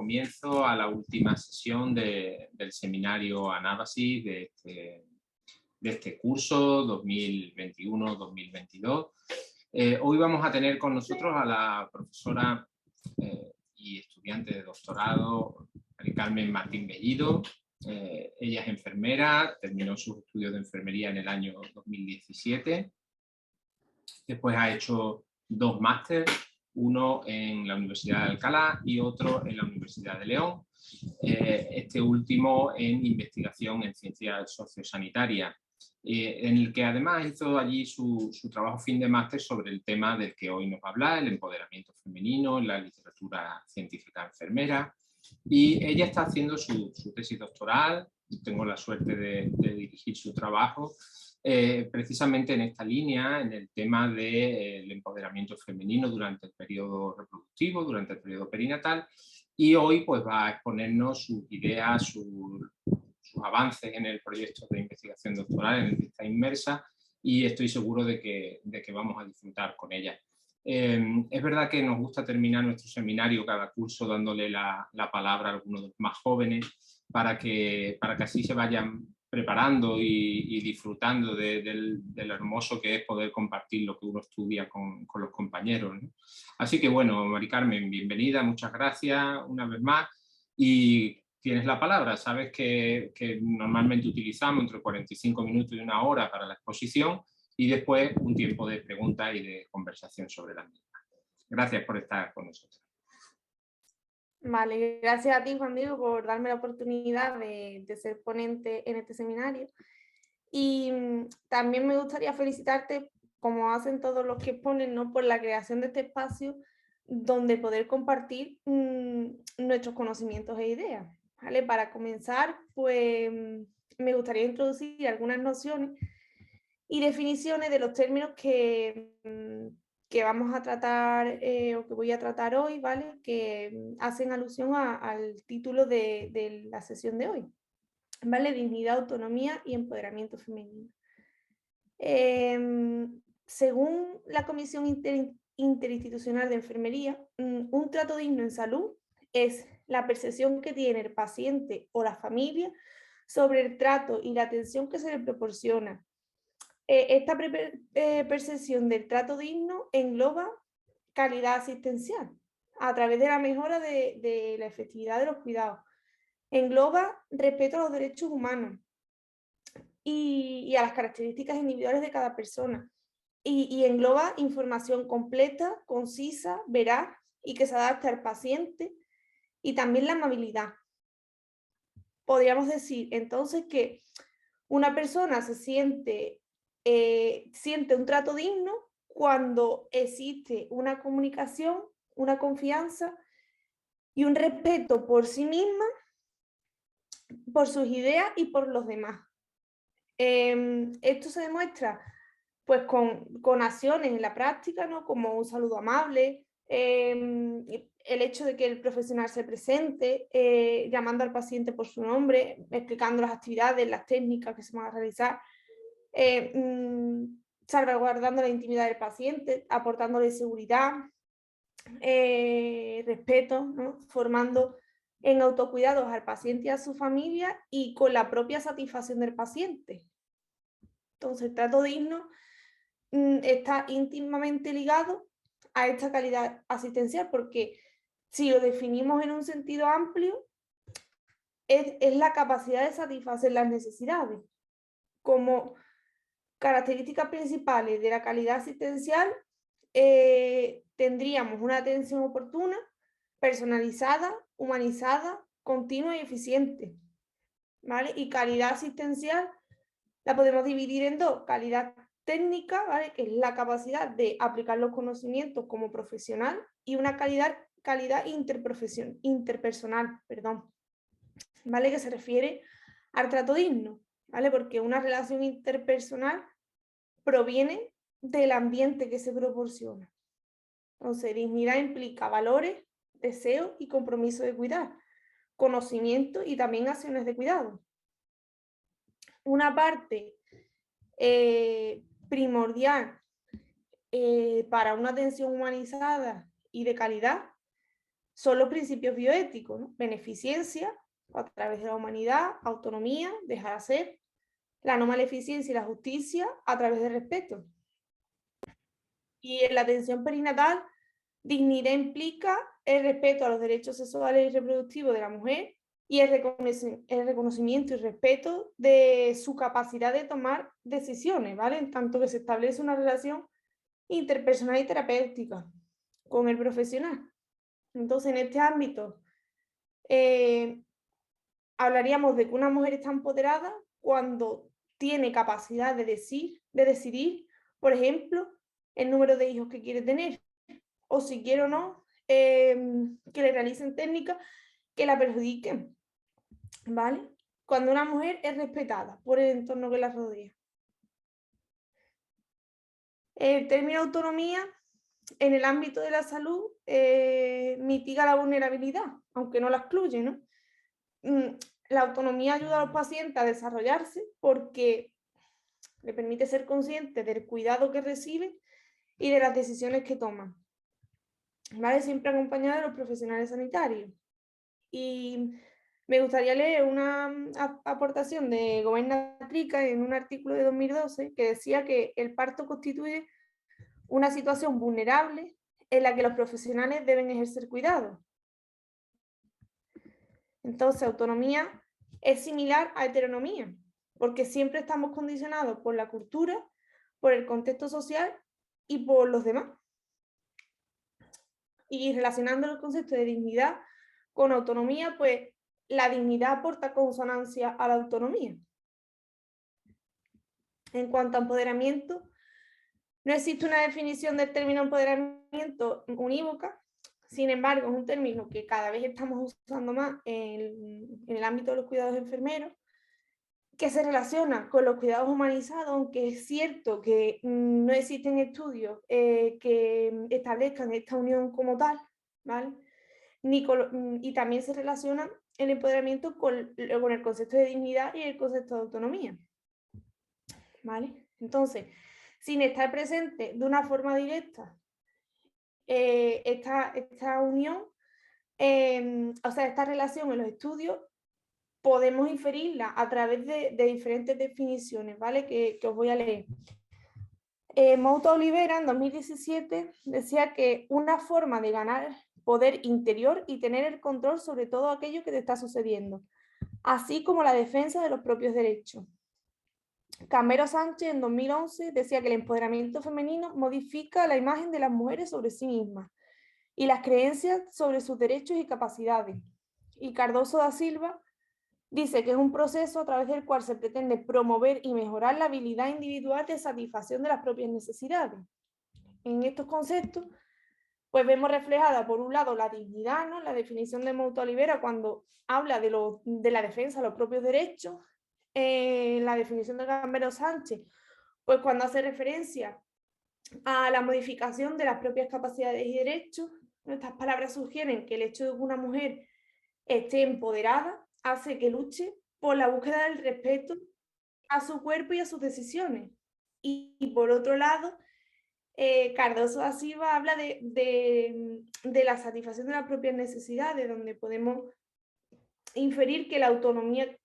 comienzo a la última sesión del seminario Anábasis de este curso 2021-2022. Hoy vamos a tener con nosotros a la profesora y estudiante de doctorado Mari Carmen Martín Bellido. Ella es enfermera, terminó sus estudios de enfermería en el año 2017. Después ha hecho 2 másteres, uno en la Universidad de Alcalá y otro en la Universidad de León. Este último en investigación en ciencias sociosanitarias, en el que además hizo allí su trabajo fin de máster sobre el tema del que hoy nos va a hablar, el empoderamiento femenino en la literatura científica enfermera. Y ella está haciendo su tesis doctoral, tengo la suerte de dirigir su trabajo, precisamente en esta línea, en el tema del empoderamiento femenino durante el periodo reproductivo, durante el periodo perinatal, y hoy pues va a exponernos sus ideas, sus avances en el proyecto de investigación doctoral en el que está inmersa, y estoy seguro de que vamos a disfrutar con ella. Es verdad que nos gusta terminar nuestro seminario cada curso dándole la palabra a algunos de los más jóvenes para que así se vayan preparando y disfrutando del hermoso que es poder compartir lo que uno estudia con los compañeros, ¿no? Así que bueno, Mari Carmen, bienvenida, muchas gracias una vez más y tienes la palabra. Sabes que normalmente utilizamos entre 45 minutos y 1 hora para la exposición y después un tiempo de preguntas y de conversación sobre la misma. Gracias por estar con nosotros. Vale, gracias a ti, Juan Diego, por darme la oportunidad de ser ponente en este seminario. Y también me gustaría felicitarte, como hacen todos los que exponen, ¿no?, por la creación de este espacio donde poder compartir nuestros conocimientos e ideas. ¿Vale? Para comenzar, pues me gustaría introducir algunas nociones y definiciones de los términos que vamos a tratar o que voy a tratar hoy, ¿vale? Que hacen alusión al título de la sesión de hoy, ¿vale? Dignidad, autonomía y empoderamiento femenino. Según la Comisión Interinstitucional de Enfermería, un trato digno en salud es la percepción que tiene el paciente o la familia sobre el trato y la atención que se le proporciona. Esta percepción del trato digno engloba calidad asistencial a través de la mejora de la efectividad de los cuidados. Engloba respeto a los derechos humanos y a las características individuales de cada persona. Y engloba información completa, concisa, veraz y que se adapte al paciente, y también la amabilidad. Podríamos decir entonces que una persona siente un trato digno cuando existe una comunicación, una confianza y un respeto por sí misma, por sus ideas y por los demás. Esto se demuestra pues con acciones en la práctica, ¿no?, como un saludo amable, el hecho de que el profesional se presente, llamando al paciente por su nombre, explicando las actividades, las técnicas que se van a realizar, salvaguardando la intimidad del paciente, aportándole seguridad, respeto, ¿no?, formando en autocuidados al paciente y a su familia y con la propia satisfacción del paciente. Entonces, el trato digno está íntimamente ligado a esta calidad asistencial, porque si lo definimos en un sentido amplio, es la capacidad de satisfacer las necesidades. Como características principales de la calidad asistencial, tendríamos una atención oportuna, personalizada, humanizada, continua y eficiente, ¿vale? Y calidad asistencial la podemos dividir en dos: calidad técnica, ¿vale?, que es la capacidad de aplicar los conocimientos como profesional, y una calidad interpersonal, perdón, ¿vale?, que se refiere al trato digno, ¿vale?, porque una relación interpersonal proviene del ambiente que se proporciona. Entonces, dignidad implica valores, deseos y compromiso de cuidar, conocimiento y también acciones de cuidado. Una parte primordial para una atención humanizada y de calidad son los principios bioéticos, ¿no? Beneficencia a través de la humanidad, autonomía, dejar hacer, la no maleficencia y la justicia a través del respeto. Y en la atención perinatal, dignidad implica el respeto a los derechos sexuales y reproductivos de la mujer y el reconocimiento y respeto de su capacidad de tomar decisiones, ¿vale? En tanto que se establece una relación interpersonal y terapéutica con el profesional. Entonces, en este ámbito, hablaríamos de que una mujer está empoderada cuando tiene capacidad de decidir, por ejemplo, el número de hijos que quiere tener, o si quiere o no, que le realicen técnicas que la perjudiquen, ¿vale? Cuando una mujer es respetada por el entorno que la rodea. El término autonomía en el ámbito de la salud mitiga la vulnerabilidad, aunque no la excluye, ¿no? La autonomía ayuda a los pacientes a desarrollarse porque le permite ser consciente del cuidado que reciben y de las decisiones que toman, ¿vale? Siempre acompañada de los profesionales sanitarios. Y me gustaría leer una aportación de Gómez Trica en un artículo de 2012 que decía que el parto constituye una situación vulnerable en la que los profesionales deben ejercer cuidado. Entonces, autonomía es similar a heteronomía, porque siempre estamos condicionados por la cultura, por el contexto social y por los demás. Y relacionando el concepto de dignidad con autonomía, pues la dignidad aporta consonancia a la autonomía. En cuanto a empoderamiento, no existe una definición del término empoderamiento unívoca, sin embargo, es un término que cada vez estamos usando más en el ámbito de los cuidados enfermeros, que se relaciona con los cuidados humanizados, aunque es cierto que no existen estudios que establezcan esta unión como tal, ¿vale? Y también se relaciona el empoderamiento con el concepto de dignidad y el concepto de autonomía, ¿vale? Entonces, sin estar presente de una forma directa esta unión, o sea, esta relación en los estudios, podemos inferirla a través de diferentes definiciones, ¿vale? Que os voy a leer. Mouto Olivera en 2017 decía que una forma de ganar poder interior y tener el control sobre todo aquello que te está sucediendo, así como la defensa de los propios derechos. Camero Sánchez en 2011 decía que el empoderamiento femenino modifica la imagen de las mujeres sobre sí mismas y las creencias sobre sus derechos y capacidades. Y Cardoso da Silva dice que es un proceso a través del cual se pretende promover y mejorar la habilidad individual de satisfacción de las propias necesidades. En estos conceptos, pues vemos reflejada, por un lado, la dignidad, ¿no? La definición de Mouto Olivera cuando habla de la defensa de los propios derechos. La definición de Gambero Sánchez, pues cuando hace referencia a la modificación de las propias capacidades y derechos. Estas palabras sugieren que el hecho de que una mujer esté empoderada hace que luche por la búsqueda del respeto a su cuerpo y a sus decisiones. Y por otro lado, Cardoso da Silva habla de la satisfacción de las propias necesidades, donde podemos inferir que la autonomía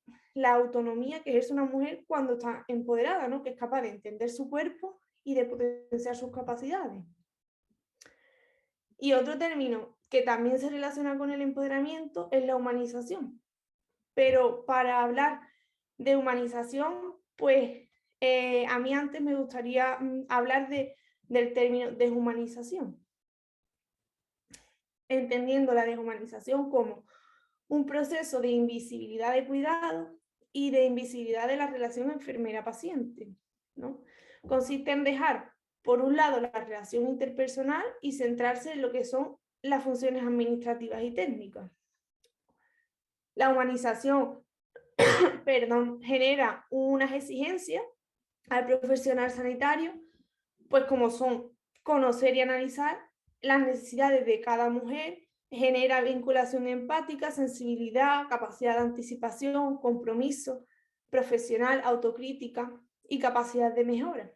que ejerce una mujer cuando está empoderada, ¿no? Que es capaz de entender su cuerpo y de potenciar sus capacidades. Y otro término que también se relaciona con el empoderamiento es la humanización. Pero para hablar de humanización, pues a mí antes me gustaría hablar del término deshumanización, entendiendo la deshumanización como un proceso de invisibilidad de cuidado y de invisibilidad de la relación enfermera-paciente, ¿no? Consiste en dejar, por un lado, la relación interpersonal y centrarse en lo que son las funciones administrativas y técnicas. La humanización, genera unas exigencias al profesional sanitario, pues como son conocer y analizar las necesidades de cada mujer, genera vinculación empática, sensibilidad, capacidad de anticipación, compromiso profesional, autocrítica y capacidad de mejora.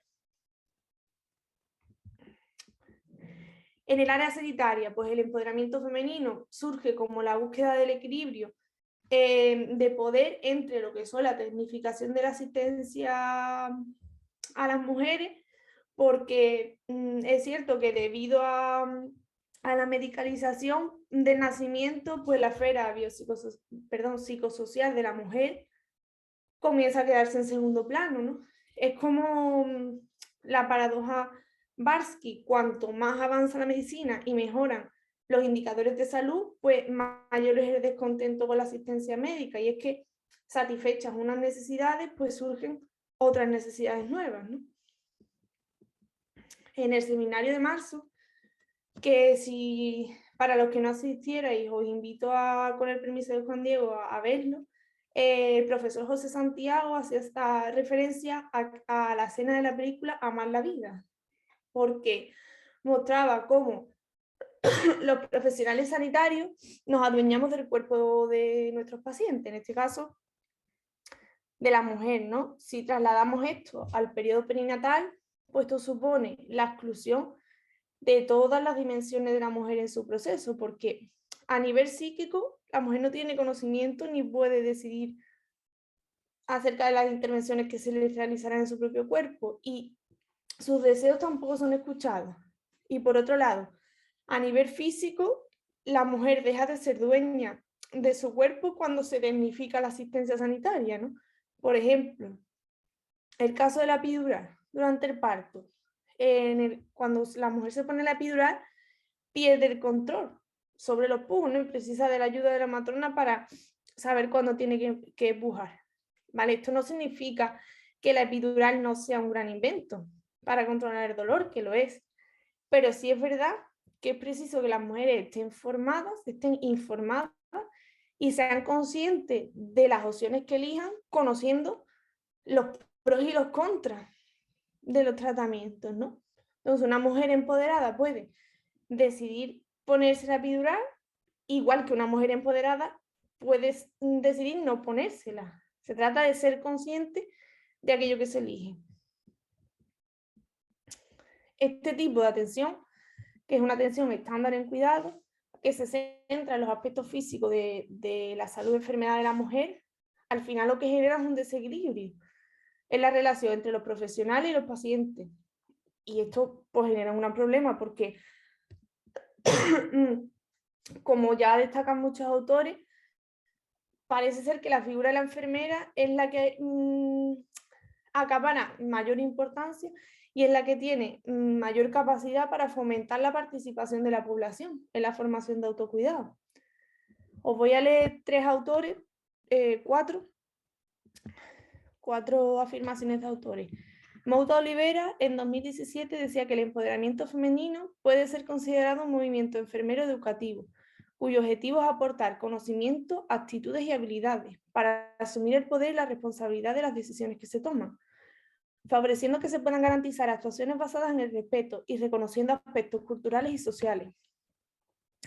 En el área sanitaria, pues el empoderamiento femenino surge como la búsqueda del equilibrio de poder entre lo que son la tecnificación de la asistencia a las mujeres, porque es cierto que debido a la medicalización del nacimiento, pues la esfera psicosocial de la mujer comienza a quedarse en segundo plano, ¿no? Es como la paradoja Barsky: cuanto más avanza la medicina y mejoran los indicadores de salud, pues mayor es el descontento con la asistencia médica, y es que satisfechas unas necesidades, pues surgen otras necesidades nuevas, ¿no? En el seminario de marzo, que si para los que no asistierais os invito con el permiso de Juan Diego a verlo, el profesor José Santiago hacía esta referencia a la escena de la película Amar la vida, porque mostraba cómo los profesionales sanitarios nos adueñamos del cuerpo de nuestros pacientes, en este caso de la mujer, ¿no? Si trasladamos esto al periodo perinatal, pues esto supone la exclusión de todas las dimensiones de la mujer en su proceso, porque a nivel psíquico la mujer no tiene conocimiento ni puede decidir acerca de las intervenciones que se le realizarán en su propio cuerpo, y sus deseos tampoco son escuchados. Y por otro lado, a nivel físico, la mujer deja de ser dueña de su cuerpo cuando se dignifica la asistencia sanitaria, ¿no? Por ejemplo, el caso de la epidural durante el parto. Cuando la mujer se pone la epidural, pierde el control sobre los pujos, ¿no? Y precisa de la ayuda de la matrona para saber cuándo tiene que pujar. ¿Vale? Esto no significa que la epidural no sea un gran invento para controlar el dolor, que lo es, pero sí es verdad que es preciso que las mujeres estén informadas y sean conscientes de las opciones que elijan, conociendo los pros y los contras de los tratamientos, ¿no? Entonces, una mujer empoderada puede decidir ponerse la epidural, igual que una mujer empoderada puede decidir no ponérsela. Se trata de ser consciente de aquello que se elige. Este tipo de atención, que es una atención estándar en cuidado, que se centra en los aspectos físicos de la salud y enfermedad de la mujer, al final lo que genera es un desequilibrio en la relación entre los profesionales y los pacientes. Y esto pues genera un problema porque, como ya destacan muchos autores, parece ser que la figura de la enfermera es la que acapara mayor importancia y es la que tiene mayor capacidad para fomentar la participación de la población en la formación de autocuidado. Os voy a leer cuatro afirmaciones de autores. Mouta Olivera en 2017 decía que el empoderamiento femenino puede ser considerado un movimiento enfermero educativo, cuyo objetivo es aportar conocimiento, actitudes y habilidades para asumir el poder y la responsabilidad de las decisiones que se toman, favoreciendo que se puedan garantizar actuaciones basadas en el respeto y reconociendo aspectos culturales y sociales.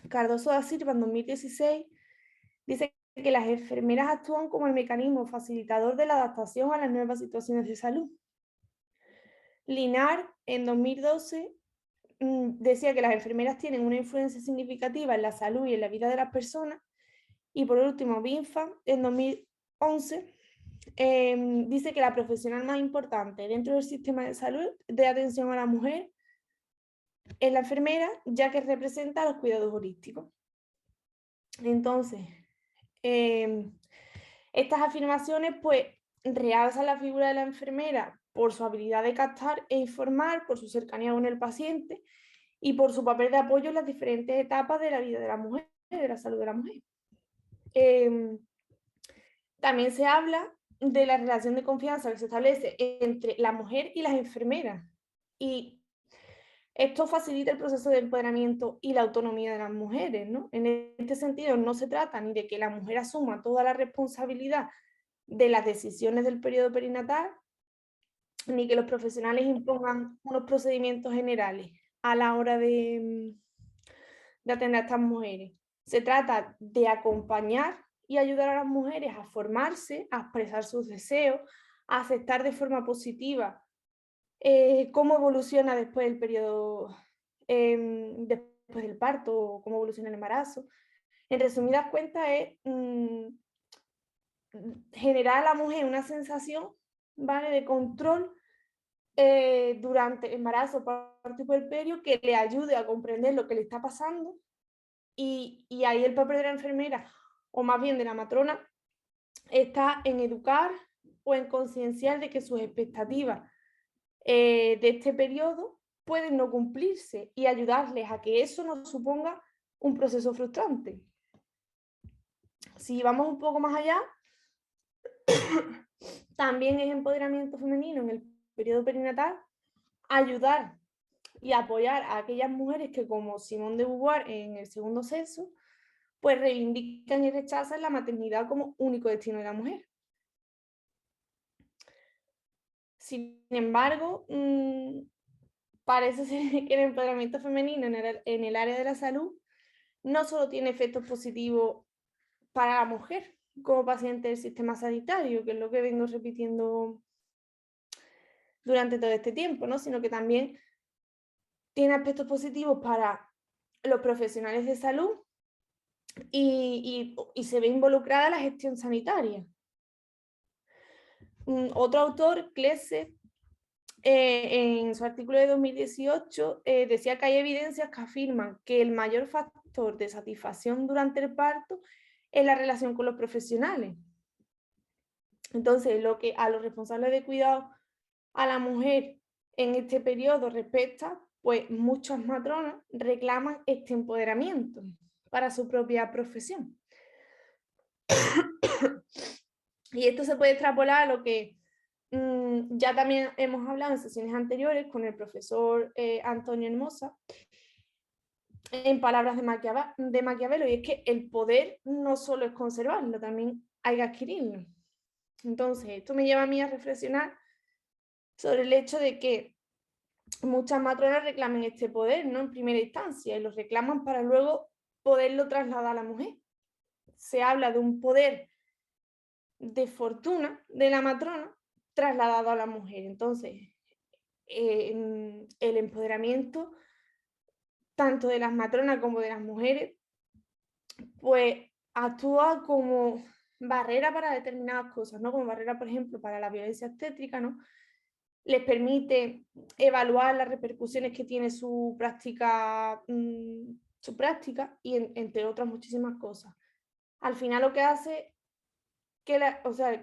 Cardoso da Silva en 2016 dice que las enfermeras actúan como el mecanismo facilitador de la adaptación a las nuevas situaciones de salud. Linar en 2012 decía que las enfermeras tienen una influencia significativa en la salud y en la vida de las personas. Y por último, Binfa en 2011 dice que la profesional más importante dentro del sistema de salud de atención a la mujer es la enfermera, ya que representa los cuidados holísticos. Entonces, estas afirmaciones pues realzan la figura de la enfermera por su habilidad de captar e informar, por su cercanía con el paciente y por su papel de apoyo en las diferentes etapas de la vida de la mujer, de la salud de la mujer. También se habla de la relación de confianza que se establece entre la mujer y las enfermeras, y esto facilita el proceso de empoderamiento y la autonomía de las mujeres, ¿no? En este sentido, no se trata ni de que la mujer asuma toda la responsabilidad de las decisiones del periodo perinatal, ni que los profesionales impongan unos procedimientos generales a la hora de atender a estas mujeres. Se trata de acompañar y ayudar a las mujeres a formarse, a expresar sus deseos, a aceptar de forma positiva cómo evoluciona después del periodo después del parto o cómo evoluciona el embarazo. En resumidas cuentas es generar a la mujer una sensación, ¿vale?, de control durante el embarazo, parto y puerperio, que le ayude a comprender lo que le está pasando, y ahí el papel de la enfermera, o más bien de la matrona, está en educar o en concienciar de que sus expectativas de este periodo pueden no cumplirse y ayudarles a que eso no suponga un proceso frustrante. Si vamos un poco más allá, también es empoderamiento femenino en el periodo perinatal ayudar y apoyar a aquellas mujeres que, como Simone de Beauvoir en El segundo sexo, pues reivindican y rechazan la maternidad como único destino de la mujer. Sin embargo, parece ser que el empoderamiento femenino en el área de la salud no solo tiene efectos positivos para la mujer como paciente del sistema sanitario, que es lo que vengo repitiendo durante todo este tiempo, ¿no?, sino que también tiene aspectos positivos para los profesionales de salud y se ve involucrada la gestión sanitaria. Otro autor, Klesse, en su artículo de 2018 decía que hay evidencias que afirman que el mayor factor de satisfacción durante el parto es la relación con los profesionales. Entonces, lo que a los responsables de cuidado a la mujer en este periodo respecta, pues muchas matronas reclaman este empoderamiento para su propia profesión. Y esto se puede extrapolar a lo que ya también hemos hablado en sesiones anteriores con el profesor Antonio Hermosa, en palabras de Maquiavelo, y es que el poder no solo es conservarlo, también hay que adquirirlo. Entonces, esto me lleva a mí a reflexionar sobre el hecho de que muchas matronas reclaman este poder, ¿no?, en primera instancia, y lo reclaman para luego poderlo trasladar a la mujer. Se habla de un poder de fortuna de la matrona trasladado a la mujer. Entonces, el empoderamiento tanto de las matronas como de las mujeres, pues actúa como barrera para determinadas cosas, ¿no? Como barrera, por ejemplo, para la violencia obstétrica, ¿no? Les permite evaluar las repercusiones que tiene su práctica y entre otras muchísimas cosas. Al final lo que hace que,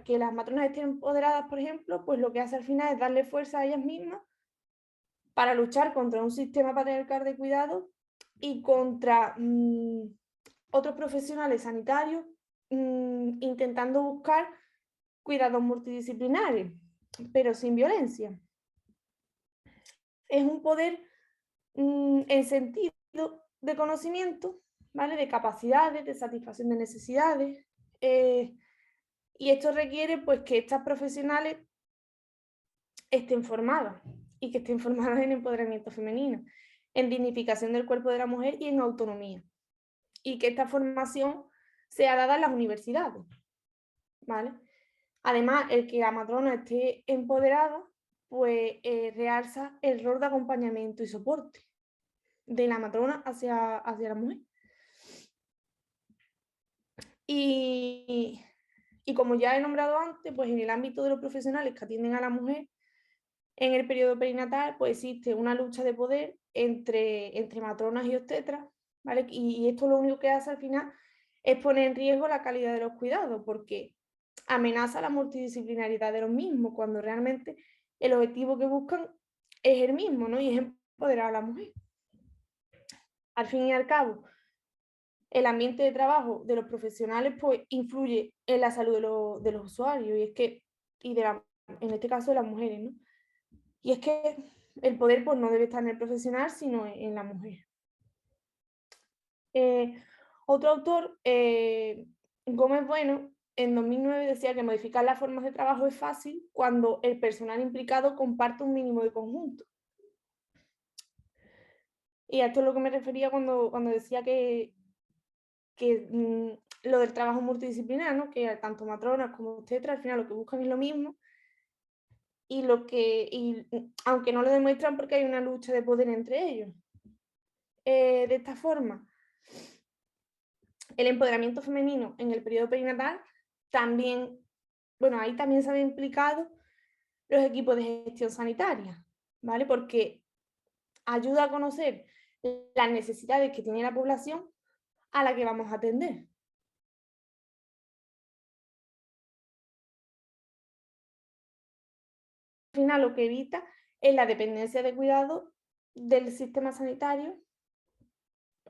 que las matronas estén empoderadas, por ejemplo, pues lo que hace al final es darle fuerza a ellas mismas para luchar contra un sistema patriarcal de cuidado y contra otros profesionales sanitarios intentando buscar cuidados multidisciplinares, pero sin violencia. Es un poder en sentido de conocimiento, ¿vale?, de capacidades, de satisfacción de necesidades, y esto requiere, pues, que estas profesionales estén formadas y que estén formadas en empoderamiento femenino, en dignificación del cuerpo de la mujer y en autonomía. Y que esta formación sea dada en las universidades, ¿vale? Además, el que la matrona esté empoderada, pues realza el rol de acompañamiento y soporte de la matrona hacia la mujer. Y como ya he nombrado antes, pues en el ámbito de los profesionales que atienden a la mujer, en el periodo perinatal, pues existe una lucha de poder entre matronas y obstetras, ¿vale? Y esto lo único que hace al final es poner en riesgo la calidad de los cuidados, porque amenaza la multidisciplinaridad de los mismos, cuando realmente el objetivo que buscan es el mismo, ¿no? Y es empoderar a la mujer. Al fin y al cabo, el ambiente de trabajo de los profesionales pues influye en la salud de los usuarios, en este caso de las mujeres, ¿no? Y es que el poder pues, no debe estar en el profesional, sino en la mujer. Otro autor, Gómez Bueno, en 2009 decía que modificar las formas de trabajo es fácil cuando el personal implicado comparte un mínimo de conjunto. Y a esto es lo que me refería cuando decía que lo del trabajo multidisciplinar, ¿no?, que tanto matronas como obstetras al final lo que buscan es lo mismo, y aunque no lo demuestran porque hay una lucha de poder entre ellos. de esta forma el empoderamiento femenino en el periodo perinatal, también, bueno, ahí también se han implicado los equipos de gestión sanitaria, ¿vale? Porque ayuda a conocer las necesidades que tiene la población a la que vamos a atender. Al final lo que evita es la dependencia de cuidado del sistema sanitario,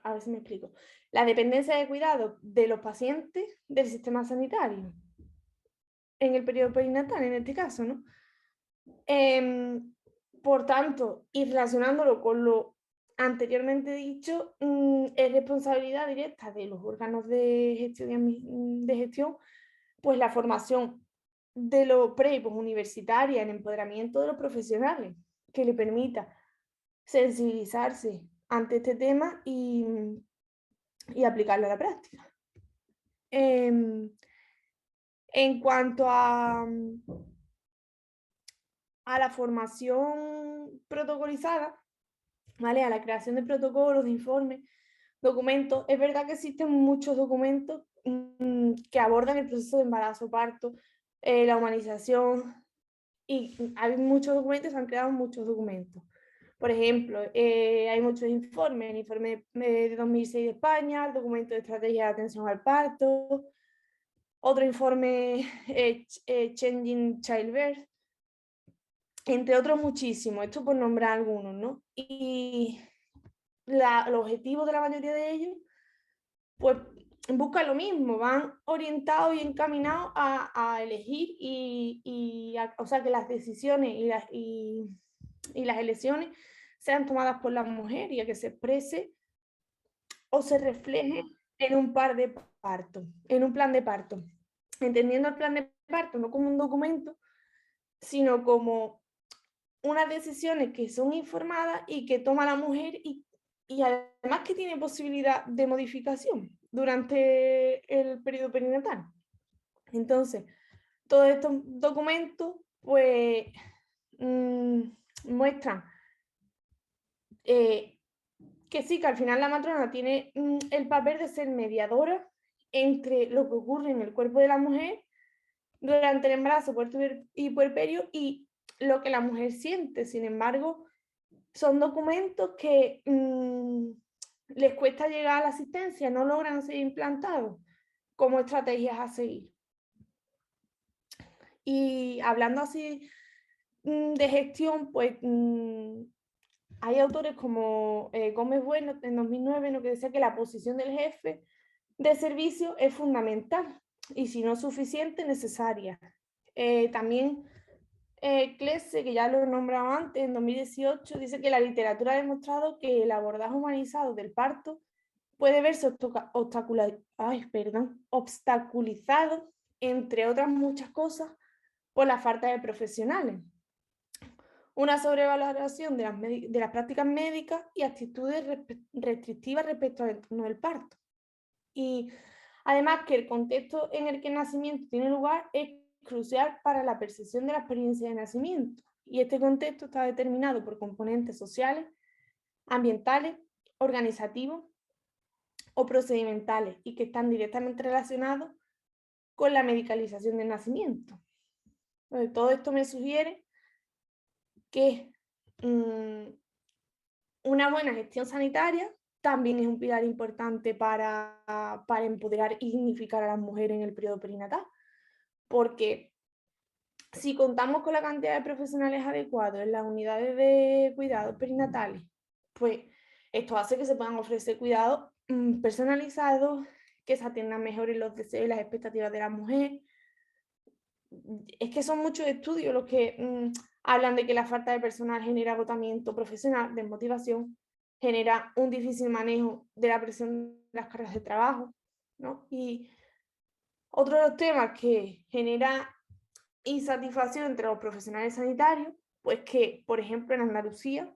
a ver si me explico, la dependencia de cuidado de los pacientes del sistema sanitario en el periodo perinatal, en este caso, ¿no? Por tanto, y relacionándolo con lo anteriormente dicho, es responsabilidad directa de los órganos de gestión, pues la formación de los pre y universitaria en empoderamiento de los profesionales, que le permita sensibilizarse ante este tema y aplicarlo a la práctica. En cuanto a la formación protocolizada, ¿vale? A la creación de protocolos, de informes, documentos. Es verdad que existen muchos documentos que abordan el proceso de embarazo, parto, la humanización, y hay muchos documentos, se han creado muchos documentos. Por ejemplo, hay muchos informes, el informe de 2006 de España, el documento de estrategia de atención al parto, otro informe, Changing Childbirth, entre otros muchísimos, esto por nombrar algunos, ¿no? Y el objetivo de la mayoría de ellos, pues buscan lo mismo, van orientados y encaminados a elegir o sea, que las decisiones y las elecciones sean tomadas por la mujer y a que se exprese o se refleje en un en un plan de parto. Entendiendo el plan de parto no como un documento, sino como unas decisiones que son informadas y que toma la mujer y además que tiene posibilidad de modificación durante el periodo perinatal. Entonces, todos estos documentos pues muestran que sí, que al final la matrona tiene el papel de ser mediadora entre lo que ocurre en el cuerpo de la mujer durante el embarazo y puerperio y lo que la mujer siente. Sin embargo, son documentos que les cuesta llegar a la asistencia, no logran ser implantados como estrategias a seguir. Y hablando así de gestión, pues hay autores como Gómez Bueno en 2009, ¿no? Que decía que la posición del jefe de servicio es fundamental y si no suficiente, necesaria. También Klesse, que ya lo he nombrado antes, en 2018, dice que la literatura ha demostrado que el abordaje humanizado del parto puede verse obstaculizado, entre otras muchas cosas, por la falta de profesionales, una sobrevaloración de las prácticas médicas y actitudes restrictivas respecto al entorno del parto. Y además que el contexto en el que el nacimiento tiene lugar es crucial para la percepción de la experiencia de nacimiento. Y este contexto está determinado por componentes sociales, ambientales, organizativos o procedimentales y que están directamente relacionados con la medicalización del nacimiento. Entonces, todo esto me sugiere que una buena gestión sanitaria también es un pilar importante para empoderar y dignificar a las mujeres en el periodo perinatal, porque si contamos con la cantidad de profesionales adecuados en las unidades de cuidados perinatales, pues esto hace que se puedan ofrecer cuidados personalizados, que se atiendan mejor en los deseos y las expectativas de la mujer. Es que son muchos estudios los que hablan de que la falta de personal genera agotamiento profesional, desmotivación, genera un difícil manejo de la presión de las cargas de trabajo, ¿no? Y otro de los temas que genera insatisfacción entre los profesionales sanitarios, pues que, por ejemplo, en Andalucía,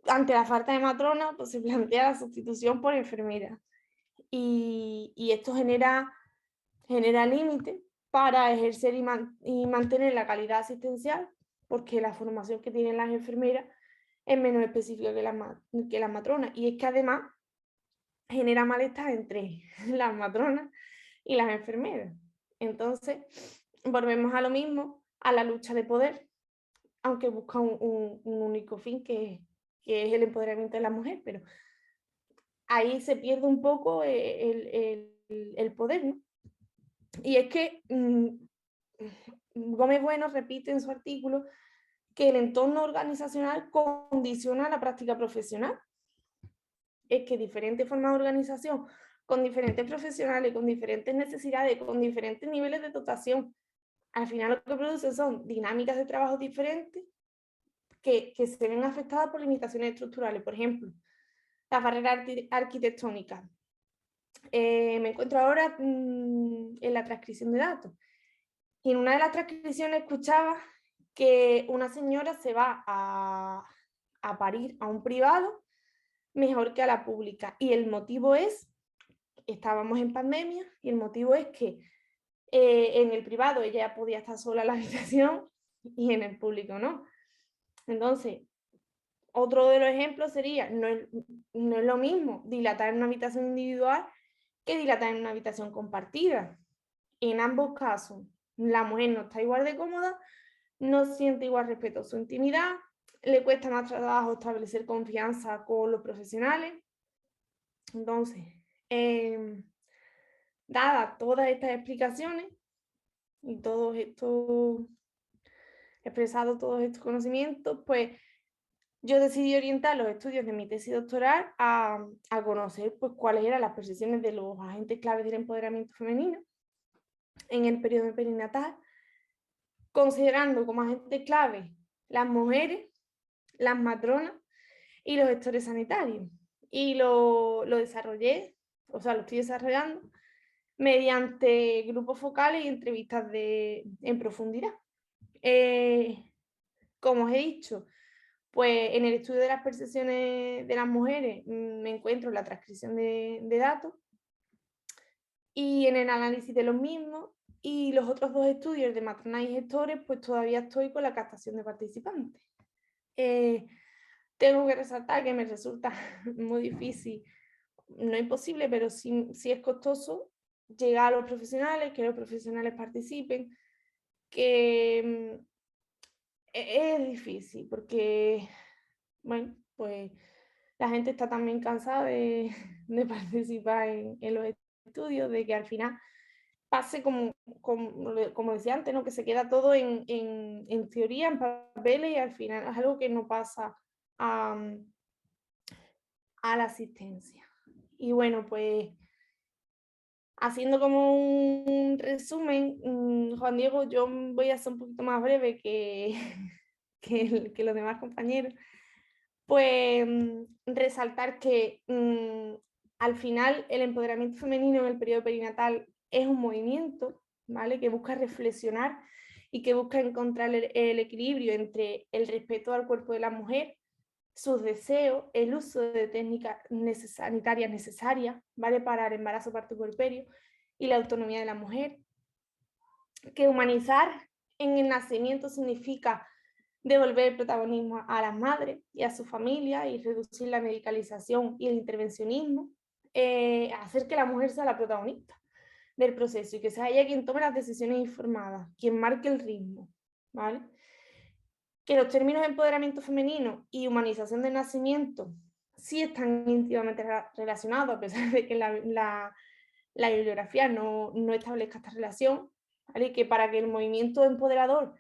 ante la falta de matrona, pues se plantea la sustitución por enfermera. Y esto genera límites para ejercer y mantener la calidad asistencial, porque la formación que tienen las enfermeras es menos específica que las matronas. Y es que además genera malestar entre las matronas y las enfermeras. Entonces, volvemos a lo mismo, a la lucha de poder, aunque busca un único fin, que es el empoderamiento de la mujer, pero ahí se pierde un poco el poder, ¿no? Y es que Gómez Bueno repite en su artículo que el entorno organizacional condiciona la práctica profesional. Es que diferentes formas de organización, con diferentes profesionales, con diferentes necesidades, con diferentes niveles de dotación, al final lo que produce son dinámicas de trabajo diferentes que se ven afectadas por limitaciones estructurales. Por ejemplo, las barreras arquitectónicas. Me encuentro ahora en la transcripción de datos. Y en una de las transcripciones escuchaba que una señora se va a parir a un privado mejor que a la pública. Y el motivo es, estábamos en pandemia, y el motivo es que en el privado ella podía estar sola en la habitación y en el público no. Entonces, otro de los ejemplos sería, no es lo mismo dilatar en una habitación individual que dilatar en una habitación compartida. En ambos casos, la mujer no está igual de cómoda, no siente igual respeto a su intimidad, le cuesta más trabajo establecer confianza con los profesionales. Entonces, dadas todas estas explicaciones y expresado todos estos conocimientos, pues yo decidí orientar los estudios de mi tesis doctoral a conocer pues, cuáles eran las percepciones de los agentes claves del empoderamiento femenino en el periodo perinatal, considerando como agentes clave las mujeres, las matronas y los gestores sanitarios. Y lo desarrollé, o sea, lo estoy desarrollando mediante grupos focales y entrevistas en profundidad. Como os he dicho, pues en el estudio de las percepciones de las mujeres me encuentro en la transcripción de datos y en el análisis de los mismos, y los otros dos estudios de matronas y gestores, pues todavía estoy con la captación de participantes. Tengo que resaltar que me resulta muy difícil, no imposible, pero sí es costoso llegar a los profesionales, que los profesionales participen, que es difícil porque, bueno, pues la gente está también cansada de participar en los estudios, de que al final pase como decía antes, ¿no? Que se queda todo en teoría, en papeles, y al final es algo que no pasa a la asistencia. Y bueno, pues haciendo como un resumen, Juan Diego, yo voy a ser un poquito más breve que los demás compañeros, pues resaltar que al final el empoderamiento femenino en el periodo perinatal es un movimiento, ¿vale? Que busca reflexionar y que busca encontrar el equilibrio entre el respeto al cuerpo de la mujer, sus deseos, el uso de técnicas sanitarias necesarias, ¿vale? Para el embarazo parto puerperio y la autonomía de la mujer. Que humanizar en el nacimiento significa devolver el protagonismo a las madres y a su familia y reducir la medicalización y el intervencionismo, hacer que la mujer sea la protagonista del proceso y que sea ella quien tome las decisiones informadas, quien marque el ritmo, ¿vale? Que los términos de empoderamiento femenino y humanización del nacimiento sí están íntimamente relacionados, a pesar de que la bibliografía no establezca esta relación, ¿vale? Que para que el movimiento empoderador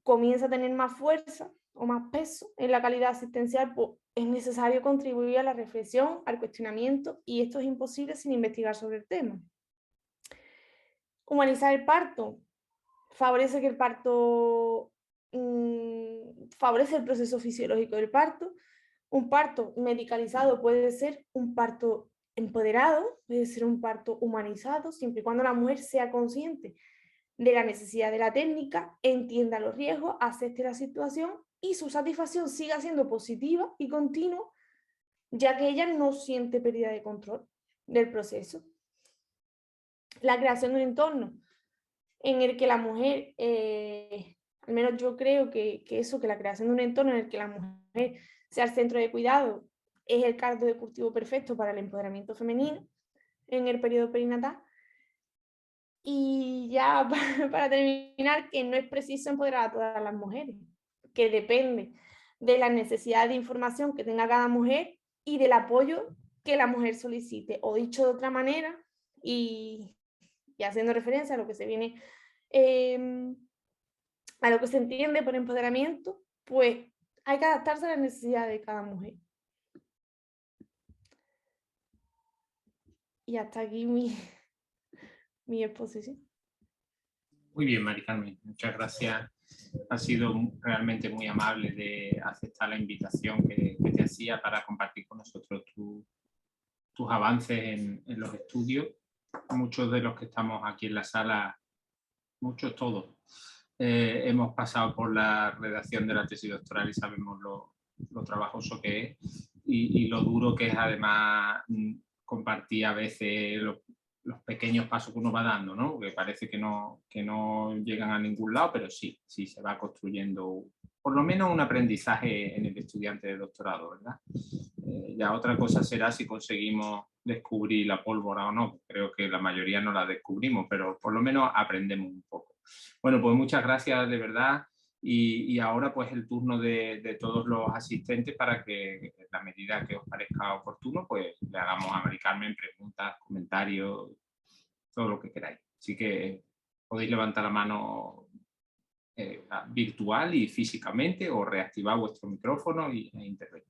comience a tener más fuerza o más peso en la calidad asistencial, pues es necesario contribuir a la reflexión, al cuestionamiento, y esto es imposible sin investigar sobre el tema. Humanizar el parto favorece que el parto favorece el proceso fisiológico del parto. Un parto medicalizado puede ser un parto empoderado, puede ser un parto humanizado, siempre y cuando la mujer sea consciente de la necesidad de la técnica, entienda los riesgos, acepte la situación y su satisfacción siga siendo positiva y continua, ya que ella no siente pérdida de control del proceso. La creación de un entorno en el que la mujer, al menos yo creo que la creación de un entorno en el que la mujer sea el centro de cuidado, es el caldo de cultivo perfecto para el empoderamiento femenino en el periodo perinatal. Y ya para terminar, que no es preciso empoderar a todas las mujeres, que depende de la necesidad de información que tenga cada mujer y del apoyo que la mujer solicite. O dicho de otra manera, y haciendo referencia a lo que se viene, a lo que se entiende por empoderamiento, pues hay que adaptarse a las necesidades de cada mujer. Y hasta aquí mi exposición. Muy bien, Mari Carmen, muchas gracias. Ha sido realmente muy amable de aceptar la invitación que te hacía para compartir con nosotros tus avances en los estudios. Muchos de los que estamos aquí en la sala, muchos todos, hemos pasado por la redacción de la tesis doctoral y sabemos lo trabajoso que es y lo duro que es además compartir a veces los pequeños pasos que uno va dando, ¿no? Que parece que no llegan a ningún lado, pero sí se va construyendo por lo menos un aprendizaje en el estudiante de doctorado, ¿verdad? Ya otra cosa será si conseguimos descubrir la pólvora o no. Creo que la mayoría no la descubrimos, pero por lo menos aprendemos un poco. Bueno, pues muchas gracias de verdad. Y ahora pues el turno de todos los asistentes para que en la medida que os parezca oportuno pues le hagamos a Mari Carmen preguntas, comentarios, todo lo que queráis. Así que podéis levantar la mano virtual y físicamente o reactivar vuestro micrófono e intervenir.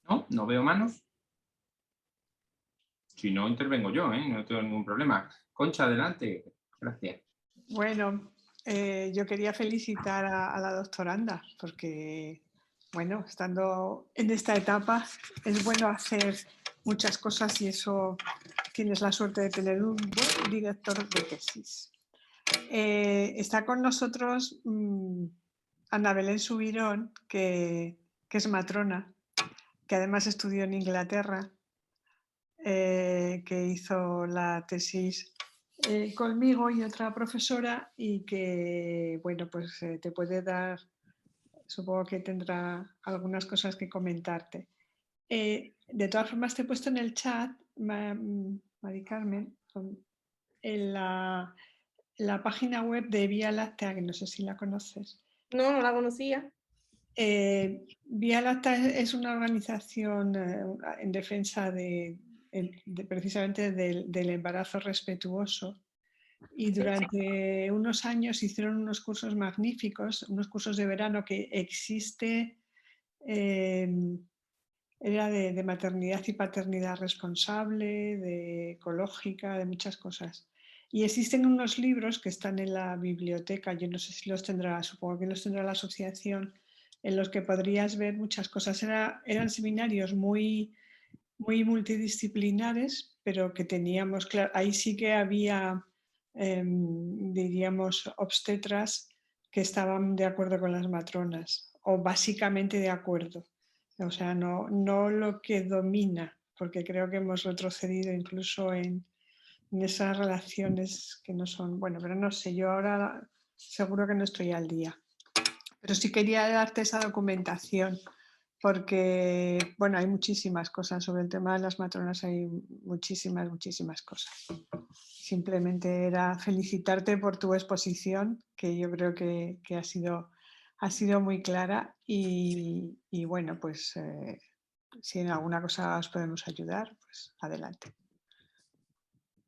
¿No? ¿No veo manos? Si no, intervengo yo, no tengo ningún problema. Concha, adelante. Gracias. Bueno, yo quería felicitar a la doctoranda porque, bueno, estando en esta etapa es bueno hacer muchas cosas y eso tienes la suerte de tener un buen director de tesis. Está con nosotros Ana Belén Subirón, que es matrona, que además estudió en Inglaterra, que hizo la tesis conmigo y otra profesora y que, bueno, pues te puede dar, supongo que tendrá algunas cosas que comentarte. De todas formas, te he puesto en el chat, Mari Carmen, en la página web de Vía Láctea, que no sé si la conoces. No la conocía. Vía Láctea es una organización en defensa precisamente del embarazo respetuoso y durante unos años hicieron unos cursos magníficos, unos cursos de verano que existe, era de maternidad y paternidad responsable, de ecológica, de muchas cosas. Y existen unos libros que están en la biblioteca, yo no sé si los tendrá, supongo que los tendrá la asociación, en los que podrías ver muchas cosas. Eran seminarios muy multidisciplinares, pero que teníamos, claro, ahí sí que había, diríamos, obstetras que estaban de acuerdo con las matronas, o básicamente de acuerdo. O sea, no lo que domina, porque creo que hemos retrocedido incluso en esas relaciones que no son, bueno, pero no sé, yo ahora seguro que no estoy al día. Pero sí quería darte esa documentación porque, bueno, hay muchísimas cosas sobre el tema de las matronas, hay muchísimas cosas. Simplemente era felicitarte por tu exposición, que yo creo que ha sido muy clara y bueno, pues si en alguna cosa os podemos ayudar, pues adelante.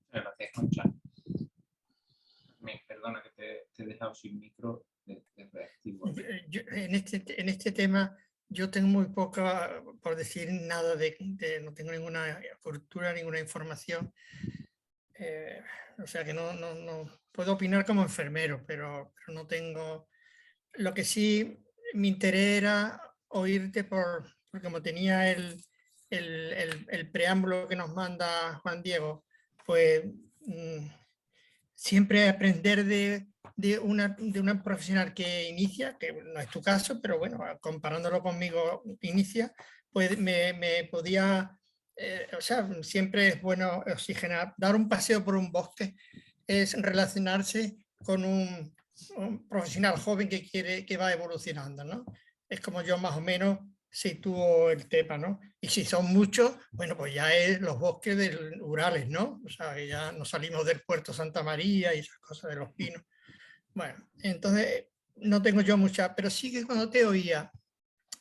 Muchas gracias, Concha. Perdona que te he dejado sin micro de reactivo. En este tema yo tengo muy poca, por decir nada, no tengo ninguna cultura, ninguna información. O sea que no puedo opinar como enfermero, pero no tengo... Lo que sí me interés era oírte porque como tenía el preámbulo que nos manda Juan Diego, pues siempre aprender de una profesional que inicia, que no es tu caso, pero bueno, comparándolo conmigo inicia, pues me podía, o sea, siempre es bueno oxigenar, dar un paseo por un bosque, es relacionarse con un profesional joven que va evolucionando, ¿no? Es como yo más o menos sitúo el tema, ¿no? Y si son muchos, bueno, pues ya es los bosques del Urales, ¿no? O sea, que ya nos salimos del puerto Santa María y esas cosas de los pinos. Bueno, entonces no tengo yo mucha, pero sí que cuando te oía,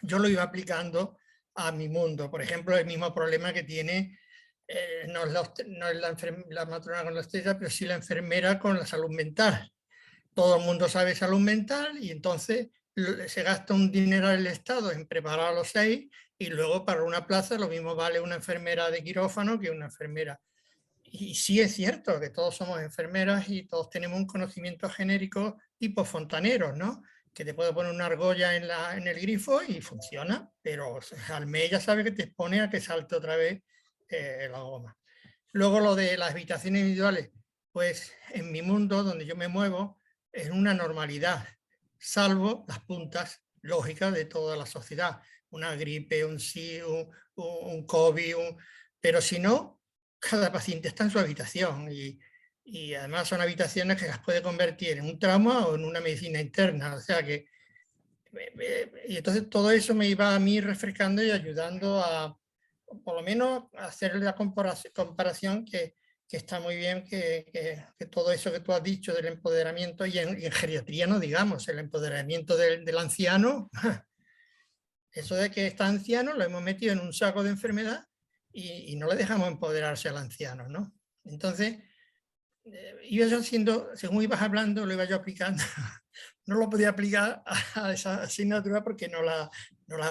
yo lo iba aplicando a mi mundo. Por ejemplo, el mismo problema que tiene, no es la matrona con la estrella, pero sí la enfermera con la salud mental. Todo el mundo sabe salud mental y entonces se gasta un dinero el Estado en preparar a los 6 y luego para una plaza lo mismo vale una enfermera de quirófano que una enfermera. Y sí es cierto que todos somos enfermeras y todos tenemos un conocimiento genérico tipo fontaneros, ¿no? Que te puedo poner una argolla en el grifo y funciona, pero al mes ya sabe que te expone a que salte otra vez la goma. Luego lo de las habitaciones individuales, pues en mi mundo donde yo me muevo es una normalidad, salvo las puntas lógicas de toda la sociedad, una gripe, un SIDA, un COVID, pero si no, cada paciente está en su habitación y además son habitaciones que las puede convertir en un trauma o en una medicina interna, o sea que y entonces todo eso me iba a mí refrescando y ayudando a por lo menos hacer la comparación que está muy bien, que todo eso que tú has dicho del empoderamiento y en geriatría no digamos, el empoderamiento del anciano, eso de que está anciano lo hemos metido en un saco de enfermedad y no le dejamos empoderarse al anciano, ¿no? Entonces, iba yo haciendo, según ibas hablando, lo iba yo aplicando. No lo podía aplicar a esa asignatura porque no la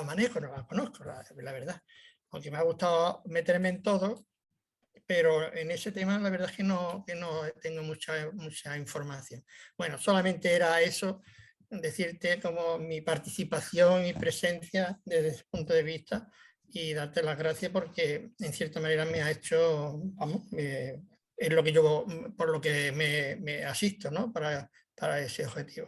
manejo, no la conozco, la verdad. Aunque me ha gustado meterme en todo, pero en ese tema la verdad es que no tengo mucha información. Bueno, solamente era eso, decirte como mi participación y presencia desde ese punto de vista y darte las gracias porque en cierta manera me ha hecho, vamos, es lo que yo, por lo que me asisto, ¿no? Para ese objetivo.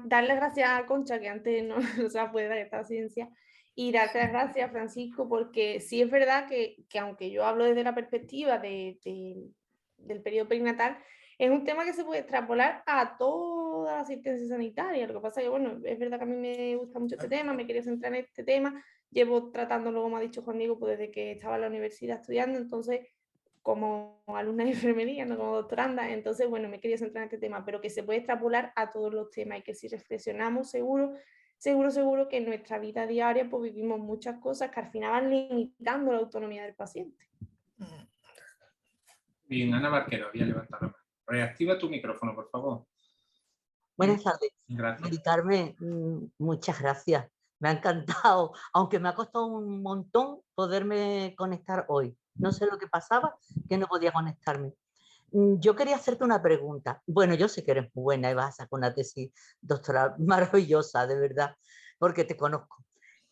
Darle gracias a Concha, que antes no, no se puede dar esta ciencia, y darte las gracias, Francisco, porque sí es verdad que aunque yo hablo desde la perspectiva del periodo perinatal, es un tema que se puede extrapolar a toda la asistencia sanitaria. Lo que pasa es que, bueno, es verdad que a mí me gusta mucho este tema, me quería centrar en este tema, llevo tratándolo, como ha dicho Juan Diego, pues desde que estaba en la universidad estudiando, entonces como alumna de enfermería, no como doctoranda, entonces, bueno, me quería centrar en este tema, pero que se puede extrapolar a todos los temas y que si reflexionamos, seguro que en nuestra vida diaria pues vivimos muchas cosas que al final van limitando la autonomía del paciente. Bien, Ana Barquero, había levantado la mano. Reactiva tu micrófono, por favor. Buenas tardes. Gracias. Mari Carmen, muchas gracias. Me ha encantado, aunque me ha costado un montón poderme conectar hoy. No sé lo que pasaba, que no podía conectarme. Yo quería hacerte una pregunta. Bueno, yo sé que eres muy buena y vas a sacar una tesis doctoral maravillosa, de verdad, porque te conozco.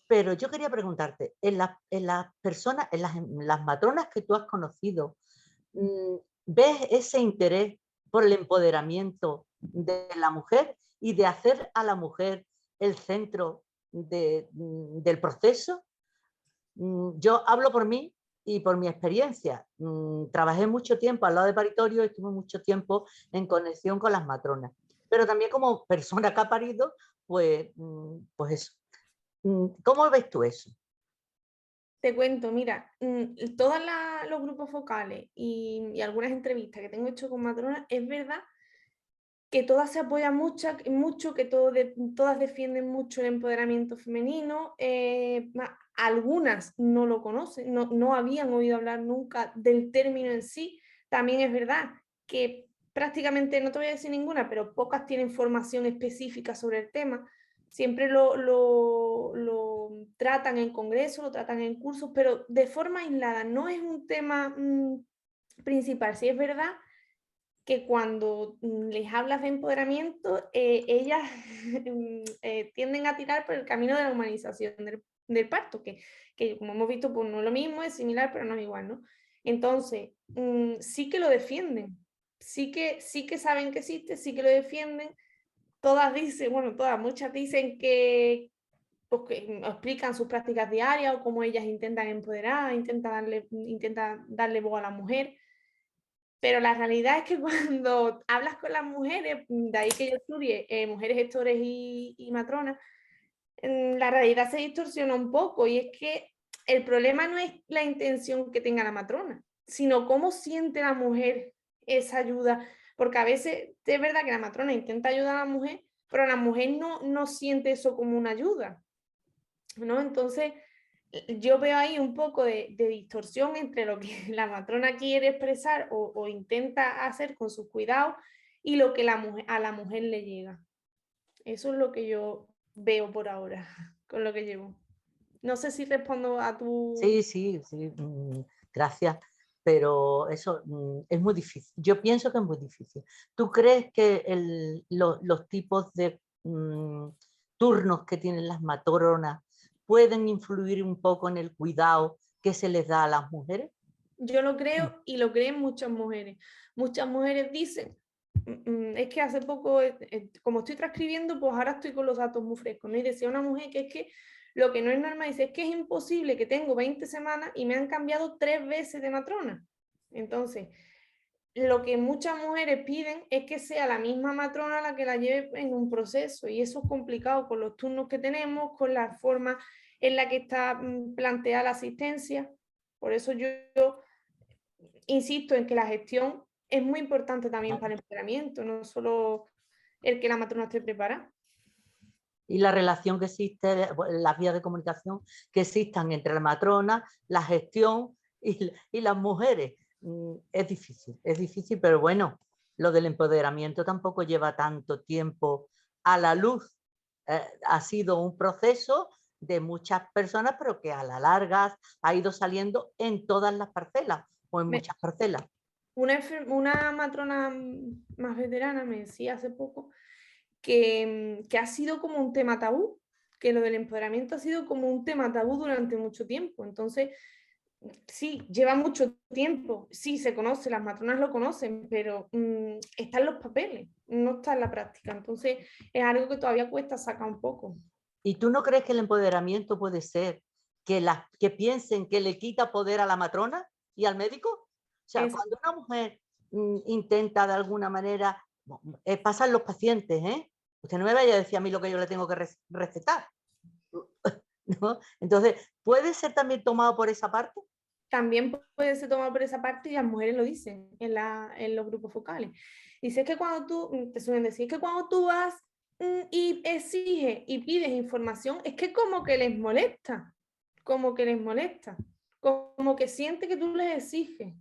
Pero yo quería preguntarte, en las personas, en las matronas que tú has conocido, ¿ves ese interés por el empoderamiento de la mujer y de hacer a la mujer el centro del proceso? Yo hablo por mí y por mi experiencia. Trabajé mucho tiempo al lado de paritorio y estuve mucho tiempo en conexión con las matronas. Pero también como persona que ha parido, pues eso. ¿Cómo ves tú eso? Te cuento, mira, todos los grupos focales y algunas entrevistas que tengo hecho con matronas, es verdad que todas se apoyan mucho, que todas defienden mucho el empoderamiento femenino, algunas no lo conocen, no habían oído hablar nunca del término en sí. También es verdad que prácticamente, no te voy a decir ninguna, pero pocas tienen formación específica sobre el tema. Siempre lo tratan en congresos, lo tratan en cursos, pero de forma aislada, no es un tema principal. Sí es verdad que cuando les hablas de empoderamiento, ellas tienden a tirar por el camino de la humanización del parto, que como hemos visto, pues no es lo mismo, es similar, pero no es igual, ¿no? Entonces, sí que lo defienden, sí que saben que existe, sí que lo defienden. Todas dicen, bueno, muchas dicen que, pues, que explican sus prácticas diarias o cómo ellas intentan empoderar, intentan darle voz a la mujer. Pero la realidad es que cuando hablas con las mujeres, de ahí que yo estudie mujeres gestores y matronas, la realidad se distorsiona un poco, y es que el problema no es la intención que tenga la matrona, sino cómo siente la mujer esa ayuda, porque a veces es verdad que la matrona intenta ayudar a la mujer, pero la mujer no siente eso como una ayuda, ¿no? Entonces, yo veo ahí un poco de distorsión entre lo que la matrona quiere expresar o intenta hacer con sus cuidados y lo que a la mujer le llega. Eso es lo que yo veo por ahora, con lo que llevo. No sé si respondo a tu... Sí, sí, sí, gracias, pero eso es muy difícil. Yo pienso que es muy difícil. ¿Tú crees que los tipos de turnos que tienen las matronas pueden influir un poco en el cuidado que se les da a las mujeres? Yo lo creo y lo creen muchas mujeres. Muchas mujeres dicen, es que hace poco, como estoy transcribiendo, pues ahora estoy con los datos muy frescos, ¿no? Y decía una mujer que es que lo que no es normal, dice, es que es imposible que tengo 20 semanas y me han cambiado 3 veces de matrona. Entonces, lo que muchas mujeres piden es que sea la misma matrona la que la lleve en un proceso, y eso es complicado con los turnos que tenemos, con la forma en la que está planteada la asistencia. Por eso yo insisto en que la gestión es muy importante también para el empoderamiento, no solo el que la matrona esté preparada. Y la relación que existe, las vías de comunicación que existan entre la matrona, la gestión y las mujeres. Es difícil, pero bueno, lo del empoderamiento tampoco lleva tanto tiempo a la luz. Ha sido un proceso de muchas personas, pero que a la larga ha ido saliendo en todas las parcelas o en muchas parcelas. Una matrona más veterana me decía hace poco que ha sido como un tema tabú, que lo del empoderamiento ha sido como un tema tabú durante mucho tiempo. Entonces, sí, lleva mucho tiempo, sí, se conoce, las matronas lo conocen, pero está en los papeles, no está en la práctica. Entonces, es algo que todavía cuesta sacar un poco. ¿Y tú no crees que el empoderamiento puede ser que piensen que le quita poder a la matrona y al médico? O sea, cuando una mujer intenta de alguna manera, pasan los pacientes, ¿eh? Usted no me vaya a decir a mí lo que yo le tengo que recetar, ¿no? Entonces, ¿puede ser también tomado por esa parte? También puede ser tomado por esa parte, y las mujeres lo dicen en los grupos focales. Dice que cuando tú, te suelen decir que cuando tú vas y exiges y pides información, es que como que les molesta, como que siente que tú les exiges.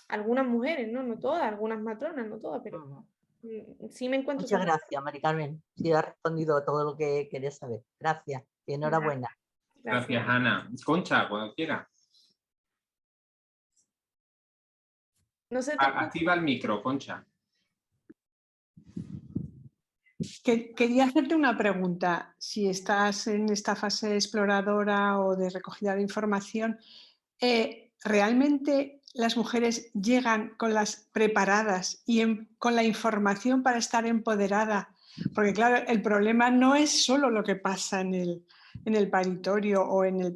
Algunas mujeres, no todas, algunas matronas, no todas, pero sí me encuentro... Muchas gracias, Mari Carmen. Sí, ha respondido a todo lo que quería saber. Gracias y enhorabuena. Gracias, Ana. Concha, cuando quiera. No sé, Activa el micro, Concha. Quería hacerte una pregunta. Si estás en esta fase exploradora o de recogida de información, ¿realmente las mujeres llegan con las preparadas y con la información para estar empoderada? Porque claro, el problema no es solo lo que pasa en el paritorio o en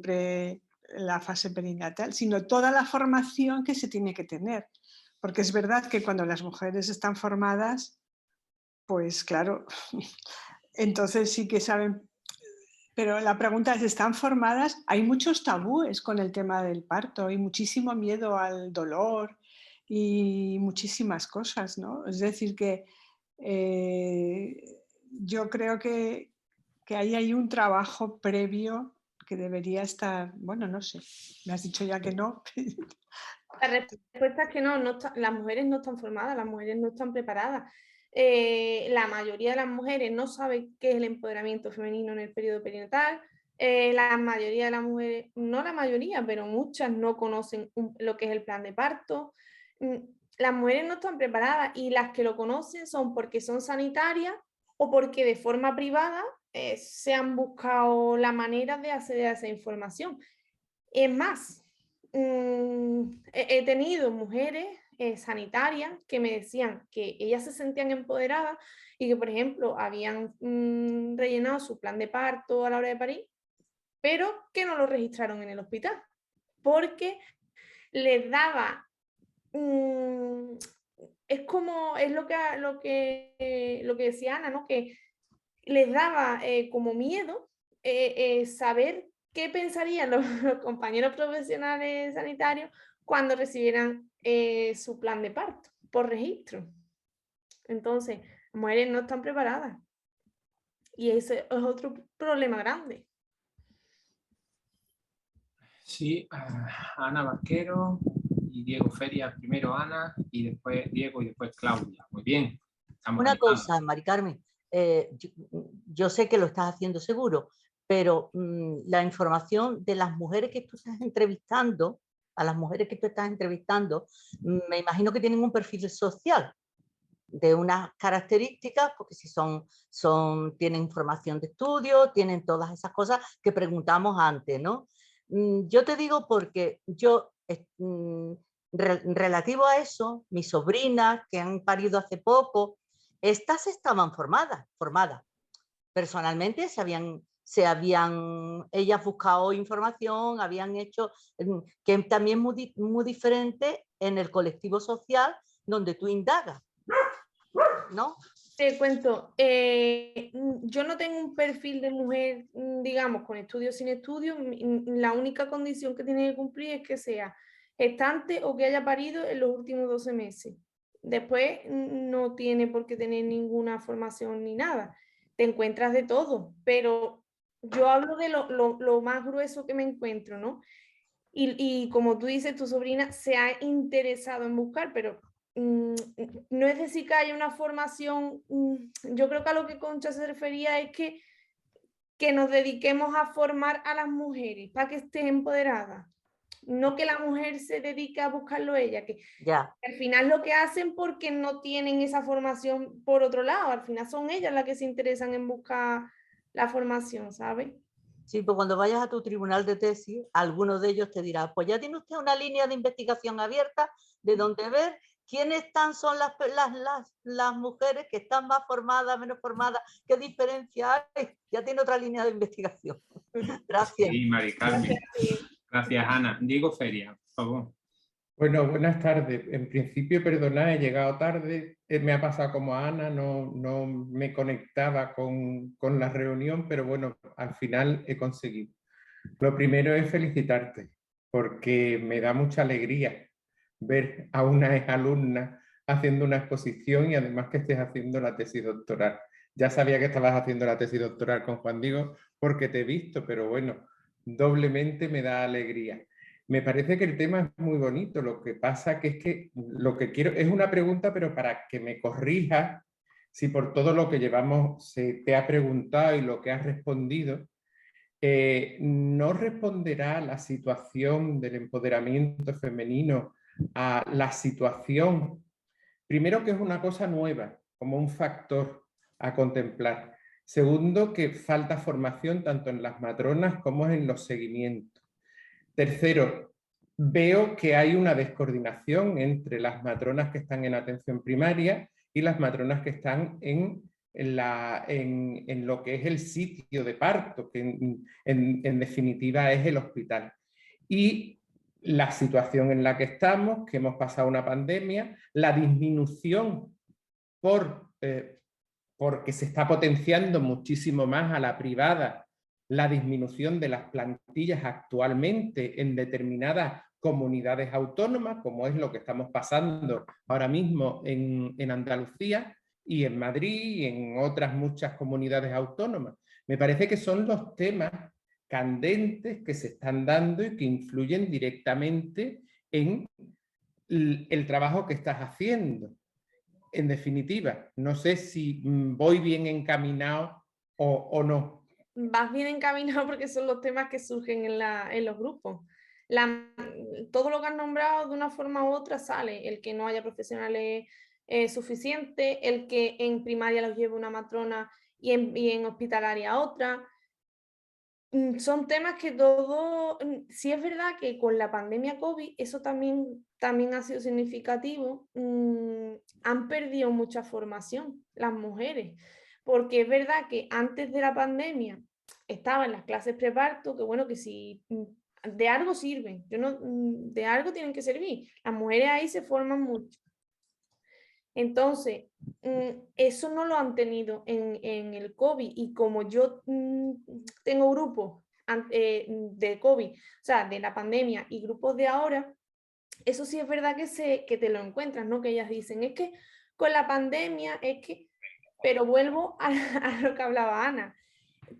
la fase perinatal, sino toda la formación que se tiene que tener. Porque es verdad que cuando las mujeres están formadas, pues claro, entonces sí que saben. Pero la pregunta es, ¿están formadas? Hay muchos tabúes con el tema del parto, hay muchísimo miedo al dolor y muchísimas cosas, ¿no? Es decir, que yo creo que ahí hay un trabajo previo que debería estar, bueno, no sé, me has dicho ya que no. La respuesta es que no las mujeres no están formadas, las mujeres no están preparadas. La mayoría de las mujeres no saben qué es el empoderamiento femenino en el periodo perinatal. La mayoría de las mujeres, no la mayoría, pero muchas no conocen lo que es el plan de parto. Las mujeres no están preparadas, y las que lo conocen son porque son sanitarias o porque de forma privada se han buscado la manera de acceder a esa información. Es más, he tenido mujeres sanitarias que me decían que ellas se sentían empoderadas y que, por ejemplo, habían rellenado su plan de parto a la hora de parir, pero que no lo registraron en el hospital porque les daba es como, es lo que decía Ana, ¿no? Que les daba como miedo saber qué pensarían los compañeros profesionales sanitarios cuando recibieran su plan de parto por registro. Entonces, las mujeres no están preparadas. Y ese es otro problema grande. Sí, Ana Barquero y Diego Feria, primero Ana y después Diego y después Claudia. Muy bien. Estamos Una animados. cosa, Mari Carmen, yo sé que lo estás haciendo seguro, pero la información de las mujeres que tú estás entrevistando, a las mujeres que tú estás entrevistando, me imagino que tienen un perfil social de unas características, porque si tienen información de estudio, tienen todas esas cosas que preguntamos antes, ¿no? Yo te digo porque yo, relativo a eso, mis sobrinas que han parido hace poco, estas estaban formadas. Personalmente se habían ellas buscado información, habían hecho, que también muy diferente en el colectivo social donde tú indagas, ¿no? Te cuento, yo no tengo un perfil de mujer, digamos, con estudio o sin estudio. La única condición que tiene que cumplir es que sea gestante o que haya parido en los últimos 12 meses. Después no tiene por qué tener ninguna formación ni nada. Te encuentras de todo, pero yo hablo de lo más grueso que me encuentro, ¿no? Y como tú dices, tu sobrina se ha interesado en buscar, pero no es decir que haya una formación. Yo creo que a lo que Concha se refería es que nos dediquemos a formar a las mujeres para que estén empoderadas. No que la mujer se dedique a buscarlo ella, que Ya. al final lo que hacen porque no tienen esa formación por otro lado, al final son ellas las que se interesan en buscar la formación, ¿sabes? Sí, pues cuando vayas a tu tribunal de tesis, alguno de ellos te dirá, pues ya tiene usted una línea de investigación abierta de donde ver quiénes son las mujeres que están más formadas, menos formadas, qué diferencia hay. Ya tiene otra línea de investigación. Gracias. Sí, Mari Carmen. Gracias, Ana. Diego Feria, por favor. Bueno, buenas tardes. En principio, perdonad, he llegado tarde. Me ha pasado como a Ana, no me conectaba con la reunión, pero bueno, al final he conseguido. Lo primero es felicitarte, porque me da mucha alegría ver a una exalumna haciendo una exposición y además que estés haciendo la tesis doctoral. Ya sabía que estabas haciendo la tesis doctoral con Juan Diego porque te he visto, pero bueno, doblemente me da alegría. Me parece que el tema es muy bonito, lo que pasa que es que lo que quiero es una pregunta, pero para que me corrijas si por todo lo que llevamos se te ha preguntado y lo que has respondido, no responderá la situación del empoderamiento femenino a la situación, primero que es una cosa nueva, como un factor a contemplar. Segundo, que falta formación tanto en las matronas como en los seguimientos. Tercero, veo que hay una descoordinación entre las matronas que están en atención primaria y las matronas que están en lo que es el sitio de parto, que en definitiva es el hospital. Y la situación en la que estamos, que hemos pasado una pandemia, la disminución porque se está potenciando muchísimo más a la privada, la disminución de las plantillas actualmente en determinadas comunidades autónomas, como es lo que estamos pasando ahora mismo en Andalucía y en Madrid y en otras muchas comunidades autónomas. Me parece que son los temas candentes que se están dando y que influyen directamente en el trabajo que estás haciendo. En definitiva, no sé si voy bien encaminado o no. Vas bien encaminado porque son los temas que surgen en los grupos. Todo lo que has nombrado de una forma u otra sale. El que no haya profesionales suficientes, el que en primaria los lleve una matrona y en hospitalaria otra. Son temas que todo, sí es verdad que con la pandemia COVID eso también ha sido significativo. Han perdido mucha formación las mujeres, porque es verdad que antes de la pandemia estaban las clases preparto, que bueno, que si de algo sirven, de algo tienen que servir. Las mujeres ahí se forman mucho. Entonces, eso no lo han tenido en el COVID, y como yo tengo grupos de COVID, o sea, de la pandemia, y grupos de ahora, eso sí es verdad que te lo encuentras, ¿no? Que ellas dicen, es que con la pandemia, es que, pero vuelvo a lo que hablaba Ana.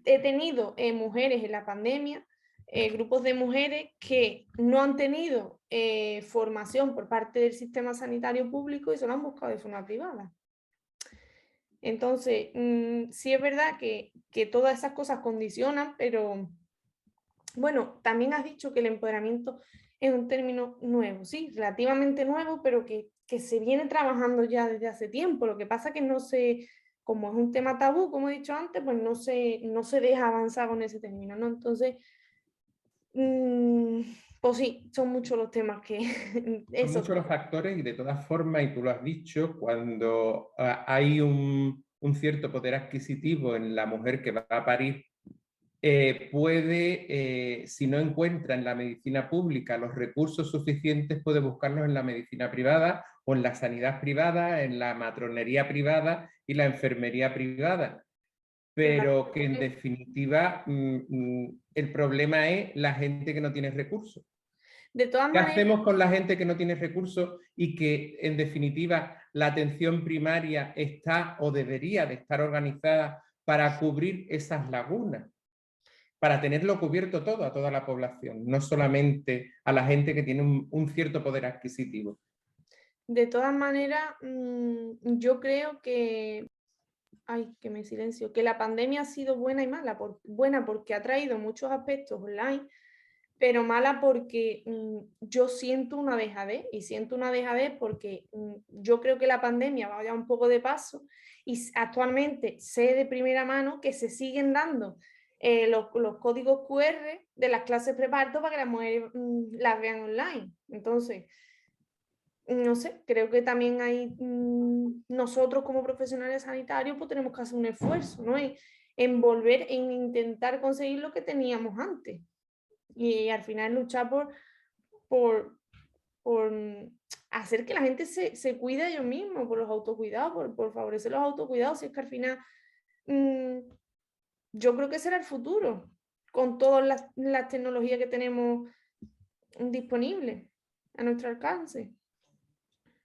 He tenido mujeres en la pandemia, grupos de mujeres que no han tenido formación por parte del sistema sanitario público y se lo han buscado de forma privada. Entonces, sí es verdad que todas esas cosas condicionan, pero bueno, también has dicho que el empoderamiento es un término nuevo, sí, relativamente nuevo, pero que se viene trabajando ya desde hace tiempo. Lo que pasa que no se, como es un tema tabú, como he dicho antes, pues no se deja avanzar con ese término, ¿no? Entonces, pues sí, son muchos los temas que... Son muchos los factores, y de todas formas, y tú lo has dicho, cuando hay un cierto poder adquisitivo en la mujer que va a parir, puede, si no encuentra en la medicina pública los recursos suficientes, puede buscarlos en la medicina privada o en la sanidad privada, en la matronería privada y la enfermería privada. Pero que en definitiva el problema es la gente que no tiene recursos. De todas ¿Qué maneras, hacemos con la gente que no tiene recursos y que en definitiva la atención primaria está o debería de estar organizada para cubrir esas lagunas? Para tenerlo cubierto todo, a toda la población, no solamente a la gente que tiene un cierto poder adquisitivo. de todas maneras, yo creo que, ay, que me silencio, que la pandemia ha sido buena y mala. Buena porque ha traído muchos aspectos online, pero mala porque yo siento una dejadez, y siento una dejadez porque yo creo que la pandemia va ya un poco de paso, y actualmente sé de primera mano que se siguen dando los códigos QR de las clases preparto para que las mujeres las vean online. Entonces, no sé, creo que también hay, nosotros como profesionales sanitarios pues tenemos que hacer un esfuerzo, ¿no? En volver, en intentar conseguir lo que teníamos antes. Y al final luchar por hacer que la gente se cuide a ellos mismos, por los autocuidados, por favorecer los autocuidados. Si es que al final yo creo que será el futuro, con todas las tecnologías que tenemos disponibles a nuestro alcance.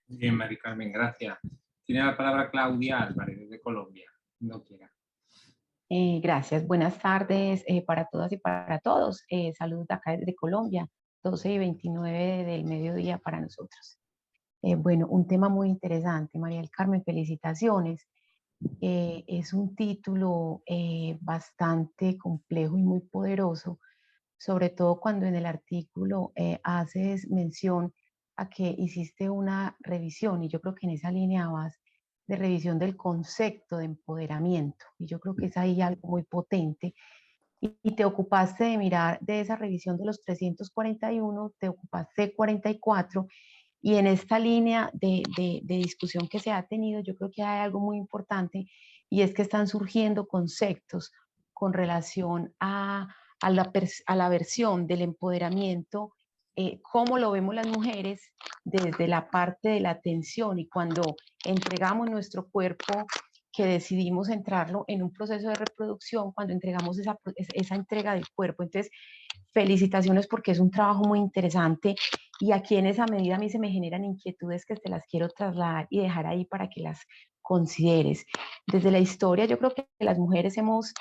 Bien, Mari Carmen, gracias. Tiene la palabra Claudia Álvarez, desde Colombia. No quiera. Gracias, buenas tardes para todas y para todos. Saludos de acá desde Colombia, 12:29 del mediodía para nosotros. Bueno, un tema muy interesante, María del Carmen, felicitaciones. Es un título bastante complejo y muy poderoso, sobre todo cuando en el artículo haces mención a que hiciste una revisión, y yo creo que en esa línea vas, de revisión del concepto de empoderamiento, y yo creo que es ahí algo muy potente, y te ocupaste de mirar de esa revisión de los 341, te ocupaste de 44, y en esta línea de discusión que se ha tenido, yo creo que hay algo muy importante, y es que están surgiendo conceptos con relación a la versión del empoderamiento, cómo lo vemos las mujeres desde la parte de la atención, y cuando entregamos nuestro cuerpo, que decidimos entrarlo en un proceso de reproducción, cuando entregamos esa entrega del cuerpo. Entonces, felicitaciones porque es un trabajo muy interesante, y aquí en esa medida a mí se me generan inquietudes que te las quiero trasladar y dejar ahí para que las consideres. Desde la historia yo creo que las mujeres hemos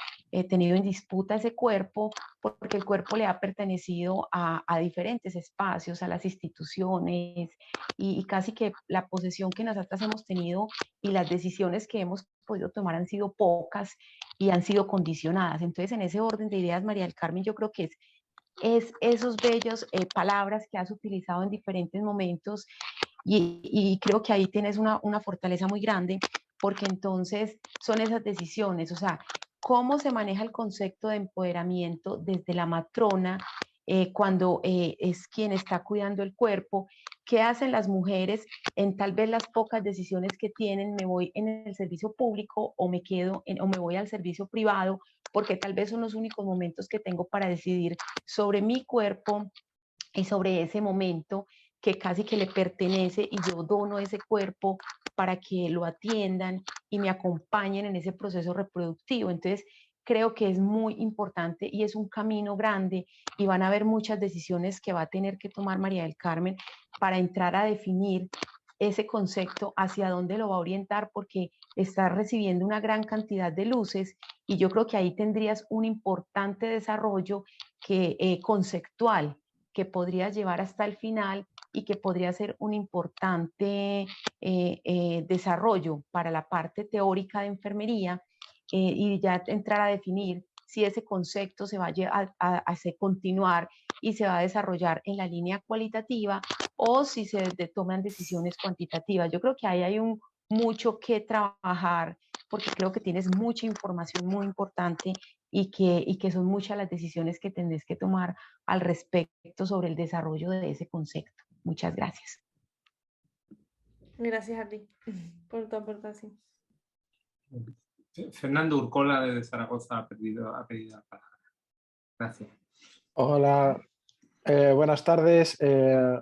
tenido en disputa ese cuerpo, porque el cuerpo le ha pertenecido a diferentes espacios, a las instituciones, y casi que la posesión que nosotras hemos tenido y las decisiones que hemos podido tomar han sido pocas y han sido condicionadas. Entonces, en ese orden de ideas, María del Carmen, yo creo que es esos bellos palabras que has utilizado en diferentes momentos, y creo que ahí tienes una fortaleza muy grande, porque entonces son esas decisiones, o sea, cómo se maneja el concepto de empoderamiento desde la matrona, cuando es quien está cuidando el cuerpo, qué hacen las mujeres en tal vez las pocas decisiones que tienen, me voy en el servicio público o me quedo o me voy al servicio privado, porque tal vez son los únicos momentos que tengo para decidir sobre mi cuerpo y sobre ese momento que casi que le pertenece, y yo dono ese cuerpo para que lo atiendan y me acompañen en ese proceso reproductivo. Entonces, creo que es muy importante y es un camino grande, y van a haber muchas decisiones que va a tener que tomar María del Carmen para entrar a definir ese concepto, hacia dónde lo va a orientar, porque está recibiendo una gran cantidad de luces, y yo creo que ahí tendrías un importante desarrollo conceptual, que podría llevar hasta el final y que podría ser un importante desarrollo para la parte teórica de enfermería, y ya entrar a definir si ese concepto se va a continuar y se va a desarrollar en la línea cualitativa, o si se toman decisiones cuantitativas. Yo creo que ahí hay mucho que trabajar, porque creo que tienes mucha información muy importante, y que son muchas las decisiones que tendrás que tomar al respecto sobre el desarrollo de ese concepto. Muchas gracias. Gracias a ti por tu aportación. Fernando Urcola desde Zaragoza ha pedido la palabra. Gracias. Hola, buenas tardes.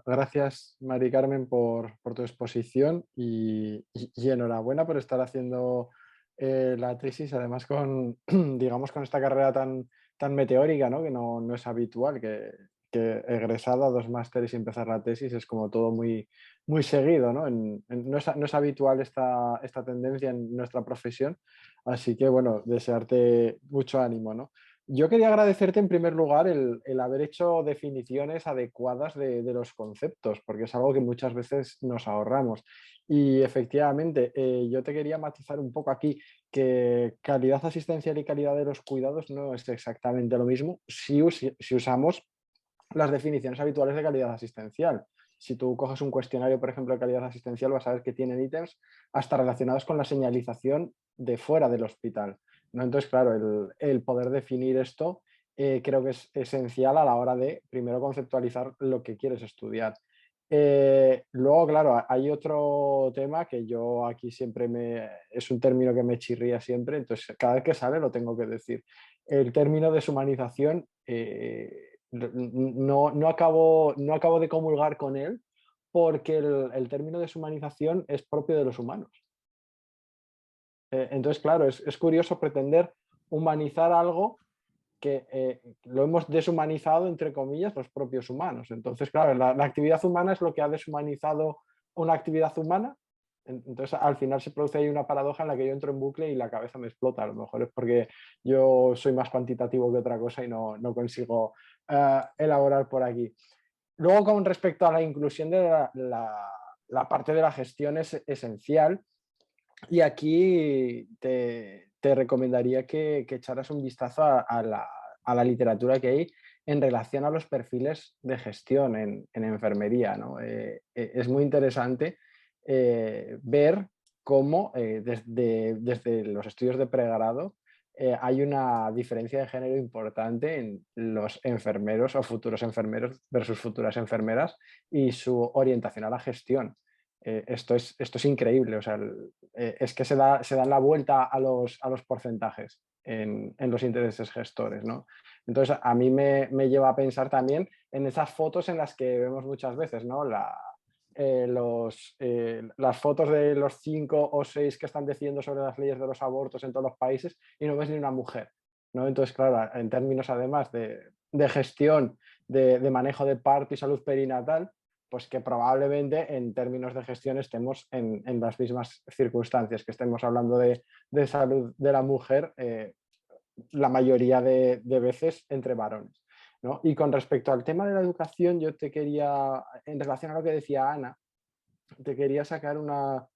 Gracias, Mari Carmen, por tu exposición, y enhorabuena por estar haciendo la tesis, además con, digamos, con esta carrera tan meteórica, ¿no? Que no es habitual, que egresada 2 másteres y empezar la tesis es como todo muy seguido, ¿no? No es habitual esta tendencia en nuestra profesión, así que bueno, desearte mucho ánimo, ¿no? Yo quería agradecerte en primer lugar el haber hecho definiciones adecuadas de los conceptos, porque es algo que muchas veces nos ahorramos. Y efectivamente, yo te quería matizar un poco aquí que calidad asistencial y calidad de los cuidados no es exactamente lo mismo si usamos las definiciones habituales de calidad asistencial. Si tú coges un cuestionario, por ejemplo, de calidad asistencial, vas a ver que tienen ítems hasta relacionados con la señalización de fuera del hospital, ¿no? Entonces, claro, el poder definir esto creo que es esencial a la hora de, primero, conceptualizar lo que quieres estudiar. Luego, claro, hay otro tema que yo aquí siempre es un término que me chirría siempre, entonces cada vez que sale lo tengo que decir. El término deshumanización, no acabo de comulgar con él, porque el término deshumanización es propio de los humanos. Entonces, claro, es curioso pretender humanizar algo que lo hemos deshumanizado, entre comillas, los propios humanos. Entonces, claro, la actividad humana es lo que ha deshumanizado una actividad humana. Entonces, al final se produce ahí una paradoja en la que yo entro en bucle y la cabeza me explota. A lo mejor es porque yo soy más cuantitativo que otra cosa y no consigo elaborar por aquí. Luego, con respecto a la inclusión de la parte de la gestión es esencial, y aquí te recomendaría que echaras un vistazo a la literatura que hay en relación a los perfiles de gestión en enfermería, ¿no? Es muy interesante ver cómo desde los estudios de pregrado hay una diferencia de género importante en los enfermeros o futuros enfermeros versus futuras enfermeras y su orientación a la gestión. Esto es increíble, o sea, es que se dan la vuelta a los porcentajes en los intereses gestores, ¿no? Entonces, a mí me lleva a pensar también en esas fotos en las que vemos muchas veces, ¿no? Las fotos de los 5 o 6 que están decidiendo sobre las leyes de los abortos en todos los países y no ves ni una mujer, ¿no? Entonces, claro, en términos además de gestión, de manejo de parto y salud perinatal, pues que probablemente en términos de gestión estemos en las mismas circunstancias, que estemos hablando de salud de la mujer la mayoría de veces entre varones, ¿no? Y con respecto al tema de la educación, yo te quería, en relación a lo que decía Ana, te quería sacar una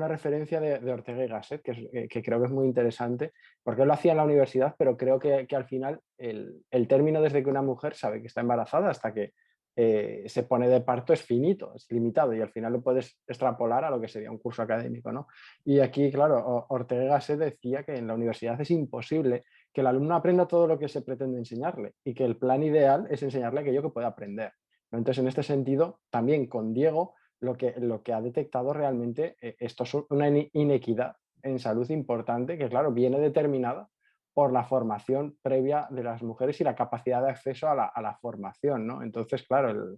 referencia de Ortega y Gasset, que creo que es muy interesante, porque él lo hacía en la universidad, pero creo que al final el término desde que una mujer sabe que está embarazada hasta que se pone de parto es finito, es limitado, y al final lo puedes extrapolar a lo que sería un curso académico, ¿no? Y aquí, claro, Ortega y Gasset decía que en la universidad es imposible que el alumno aprenda todo lo que se pretende enseñarle, y que el plan ideal es enseñarle aquello que pueda aprender, ¿no? Entonces, en este sentido, también con Diego, lo que ha detectado realmente esto es una inequidad en salud importante que, claro, viene determinada por la formación previa de las mujeres y la capacidad de acceso a la formación, ¿no? Entonces, claro,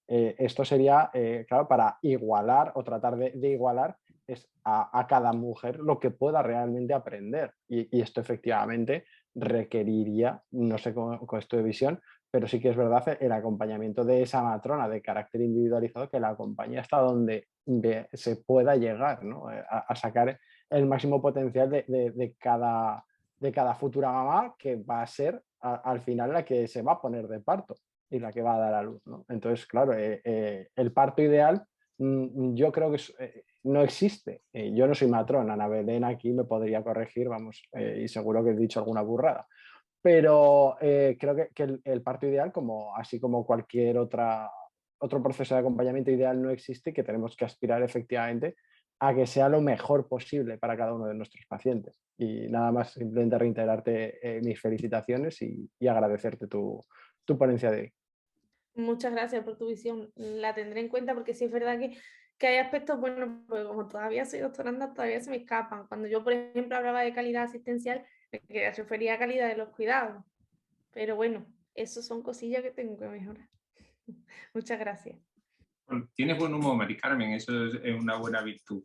esto sería, claro, para igualar o tratar de igualar es a cada mujer lo que pueda realmente aprender. Y esto efectivamente requeriría, no sé con esto de visión, pero sí que es verdad el acompañamiento de esa matrona de carácter individualizado que la acompañe hasta donde se pueda llegar, ¿no? A sacar el máximo potencial de cada futura mamá que va a ser al final la que se va a poner de parto y la que va a dar a luz, ¿no? Entonces, claro, el parto ideal yo creo que no existe. Yo no soy matrona, Ana Belén aquí me podría corregir, vamos, y seguro que he dicho alguna burrada. Pero creo que el parto ideal, así como cualquier otro proceso de acompañamiento ideal, no existe, y que tenemos que aspirar efectivamente a que sea lo mejor posible para cada uno de nuestros pacientes. Y nada más, simplemente reiterarte mis felicitaciones y agradecerte tu ponencia de hoy. Muchas gracias por tu visión, la tendré en cuenta porque sí es verdad que hay aspectos, bueno, pues como todavía soy doctoranda, todavía se me escapan. Cuando yo, por ejemplo, hablaba de calidad asistencial, me refería a calidad de los cuidados. Pero bueno, eso son cosillas que tengo que mejorar. Muchas gracias. Bueno, tienes buen humor, Mari Carmen, eso es una buena virtud.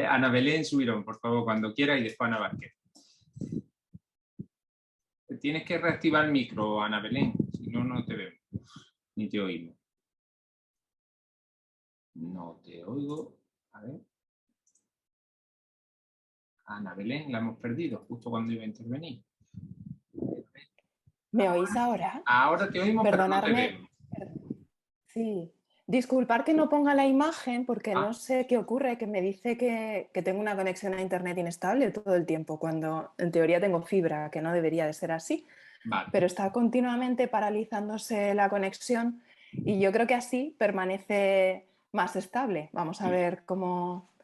Ana Belén Subirón, por favor, cuando quiera, y después Ana Vázquez. Tienes que reactivar el micro, Ana Belén, si no, no te vemos, ni te oímos. No te oigo. A ver. Ana Belén, la hemos perdido justo cuando iba a intervenir. ¿Me oís ahora? Ahora te oímos, Perdonadme. pero no te vemos. Sí. Disculpar que no ponga la imagen porque no sé qué ocurre, que me dice que tengo una conexión a internet inestable todo el tiempo, cuando en teoría tengo fibra, que no debería de ser así. Vale. Pero está continuamente paralizándose la conexión y yo creo que así permanece más estable. Vamos a ver cómo...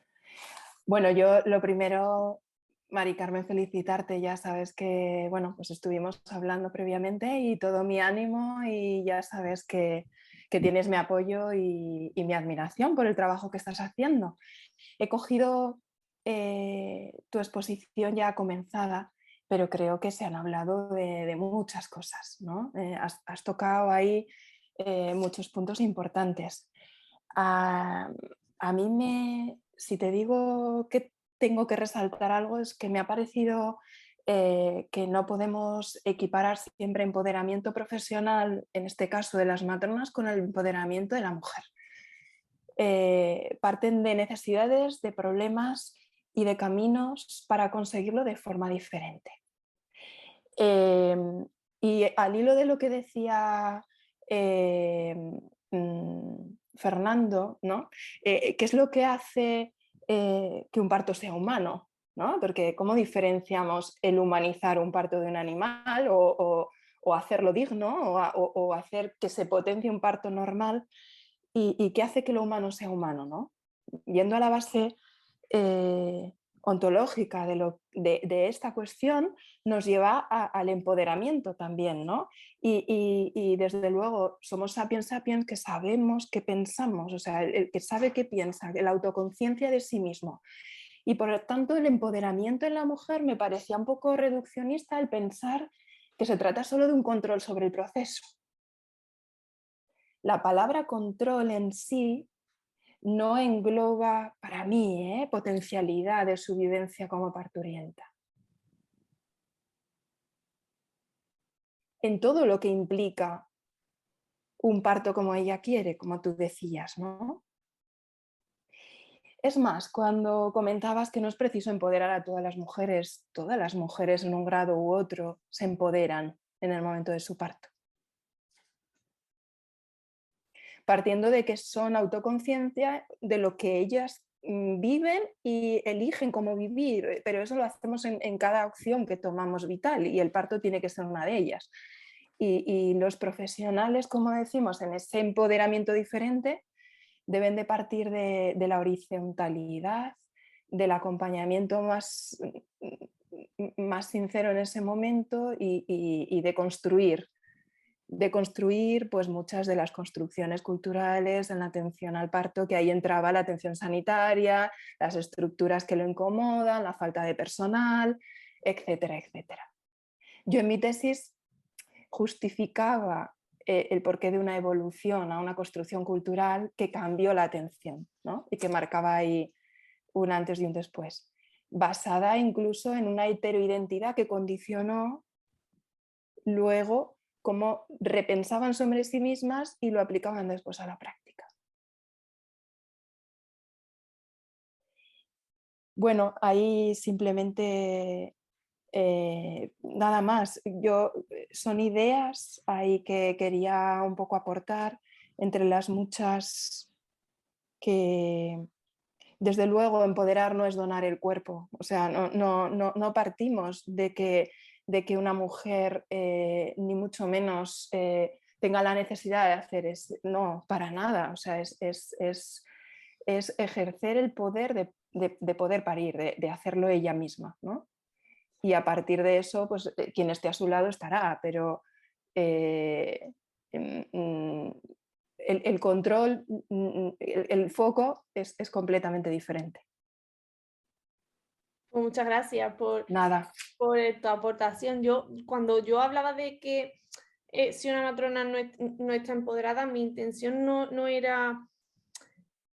Bueno, yo lo primero, Mari Carmen, felicitarte. Ya sabes que, bueno, pues estuvimos hablando previamente y todo mi ánimo, y ya sabes que tienes mi apoyo y mi admiración por el trabajo que estás haciendo. He cogido tu exposición ya comenzada, pero creo que se han hablado de muchas cosas, ¿no? Has tocado ahí muchos puntos importantes. A mí si te digo que tengo que resaltar algo, es que me ha parecido que no podemos equiparar siempre empoderamiento profesional, en este caso de las matronas, con el empoderamiento de la mujer. Parten de necesidades, de problemas y de caminos para conseguirlo de forma diferente. Y al hilo de lo que decía Fernando, ¿no? ¿Qué es lo que hace que un parto sea humano? ¿No? Porque ¿cómo diferenciamos el humanizar un parto de un animal o hacerlo digno o hacer que se potencie un parto normal? ¿Y qué hace que lo humano sea humano, ¿no? Yendo a la base ontológica de esta cuestión, nos lleva al empoderamiento también, ¿no? Y desde luego somos sapiens sapiens que sabemos qué pensamos, o sea, el que sabe qué piensa, la autoconciencia de sí mismo. Y por lo tanto el empoderamiento en la mujer me parecía un poco reduccionista el pensar que se trata solo de un control sobre el proceso. La palabra control en sí no engloba, para mí, potencialidad de su vivencia como parturienta. En todo lo que implica un parto como ella quiere, como tú decías, ¿no? Es más, cuando comentabas que no es preciso empoderar a todas las mujeres en un grado u otro se empoderan en el momento de su parto. Partiendo de que son autoconciencia de lo que ellas viven y eligen cómo vivir, pero eso lo hacemos en cada opción que tomamos vital, y el parto tiene que ser una de ellas. Y los profesionales, como decimos, en ese empoderamiento diferente, deben de partir de la horizontalidad, del acompañamiento más sincero en ese momento y de construir pues muchas de las construcciones culturales en la atención al parto, que ahí entraba la atención sanitaria, las estructuras que lo incomodan, la falta de personal, etcétera, etcétera. Yo en mi tesis justificaba el porqué de una evolución a una construcción cultural que cambió la atención, ¿no? Y que marcaba ahí un antes y un después, basada incluso en una heteroidentidad que condicionó luego cómo repensaban sobre sí mismas y lo aplicaban después a la práctica. Bueno, ahí simplemente nada más. Son ideas ahí que quería un poco aportar entre las muchas que, desde luego, empoderar no es donar el cuerpo. O sea, no partimos de que una mujer ni mucho menos tenga la necesidad de hacer eso. No, para nada. O sea, es ejercer el poder de poder parir, de hacerlo ella misma, ¿no? Y a partir de eso, pues quien esté a su lado estará, pero el control, el foco es completamente diferente. Pues muchas gracias Nada. por tu aportación. Cuando yo hablaba de que si una matrona no está empoderada, mi intención no era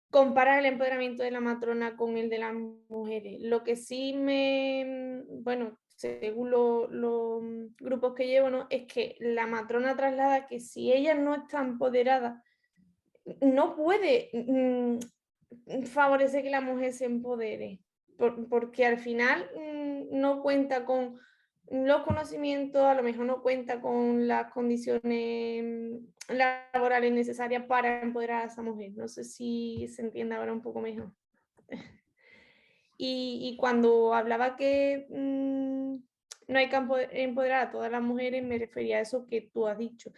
comparar el empoderamiento de la matrona con el de las mujeres. Lo que sí bueno, según los grupos que llevo, ¿no? Es que la matrona traslada que si ella no está empoderada, no puede favorecer que la mujer se empodere, porque al final no cuenta con los conocimientos, a lo mejor no cuenta con las condiciones laborales necesarias para empoderar a esa mujer. No sé si se entiende ahora un poco mejor. Y cuando hablaba que no hay que empoderar a todas las mujeres, me refería a eso que tú has dicho.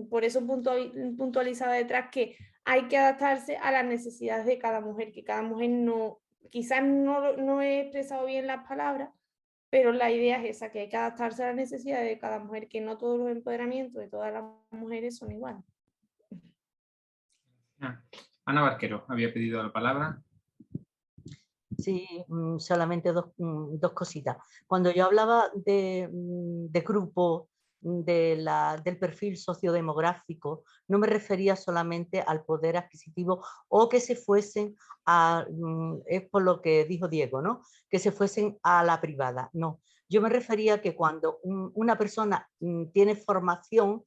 Por eso puntualizaba detrás que hay que adaptarse a las necesidades de cada mujer, que cada mujer quizás no he expresado bien las palabras, pero la idea es esa, que hay que adaptarse a las necesidades de cada mujer, que no todos los empoderamientos de todas las mujeres son iguales. Ana Barquero había pedido la palabra. Sí, solamente dos cositas. Cuando yo hablaba de grupo, del perfil sociodemográfico, no me refería solamente al poder adquisitivo o que se fuesen es por lo que dijo Diego, ¿no? Que se fuesen a la privada. No, yo me refería a que cuando una persona tiene formación,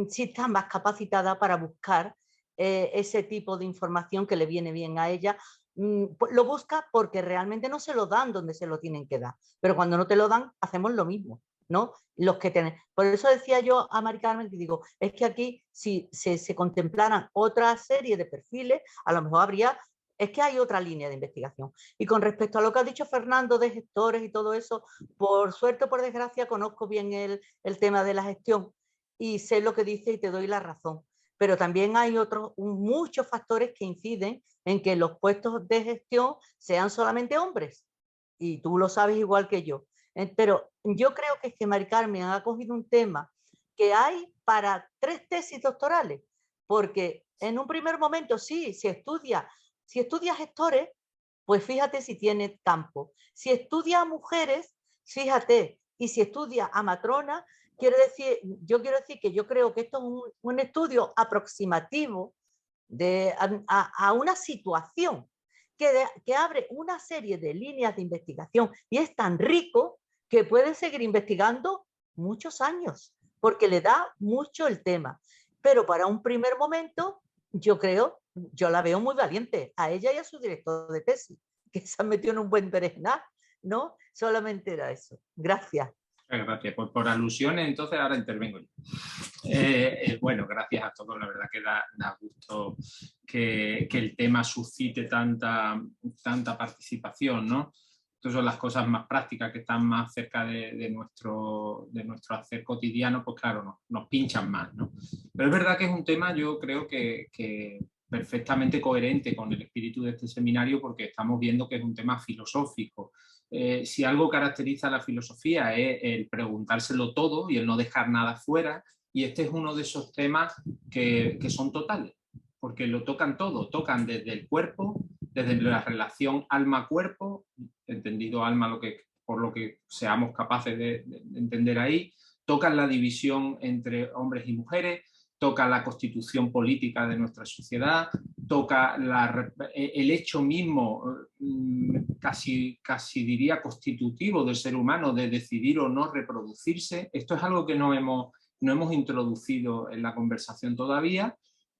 sí está más capacitada para buscar ese tipo de información que le viene bien a ella. Lo busca porque realmente no se lo dan donde se lo tienen que dar, pero cuando no te lo dan hacemos lo mismo, ¿no? Los que tienen. Por eso decía yo a Mari Carmen que digo, es que aquí si se contemplaran otra serie de perfiles, a lo mejor es que hay otra línea de investigación. Y con respecto a lo que ha dicho Fernando de gestores y todo eso, por suerte o por desgracia conozco bien el tema de la gestión y sé lo que dice y te doy la razón. Pero también hay muchos factores que inciden en que los puestos de gestión sean solamente hombres. Y tú lo sabes igual que yo. Pero yo creo que es que Mari Carmen ha cogido un tema que hay para 3 tesis doctorales. Porque en un primer momento, sí, si estudia gestores, pues fíjate si tiene campo. Si estudia a mujeres, fíjate. Y si estudia a matronas, yo quiero decir que yo creo que esto es un estudio aproximativo a una situación que abre una serie de líneas de investigación y es tan rico que puede seguir investigando muchos años porque le da mucho el tema. Pero para un primer momento yo la veo muy valiente a ella y a su director de tesis, que se han metido en un buen berenjenal, ¿no? Solamente era eso. Gracias. Gracias. Pues por alusiones, entonces ahora intervengo yo. Bueno, gracias a todos. La verdad que da gusto que el tema suscite tanta participación, ¿no? Estas son las cosas más prácticas que están más cerca de nuestro hacer cotidiano, pues claro, nos pinchan más, ¿no? Pero es verdad que es un tema, yo creo que perfectamente coherente con el espíritu de este seminario, porque estamos viendo que es un tema filosófico. Si algo caracteriza a la filosofía es el preguntárselo todo y el no dejar nada fuera, y este es uno de esos temas que son totales, porque lo tocan todo, tocan desde el cuerpo, desde la relación alma-cuerpo, entendido alma lo que por lo que seamos capaces de entender ahí, tocan la división entre hombres y mujeres, toca la constitución política de nuestra sociedad, toca el hecho mismo, casi diría constitutivo del ser humano, de decidir o no reproducirse. Esto es algo que no hemos introducido en la conversación todavía,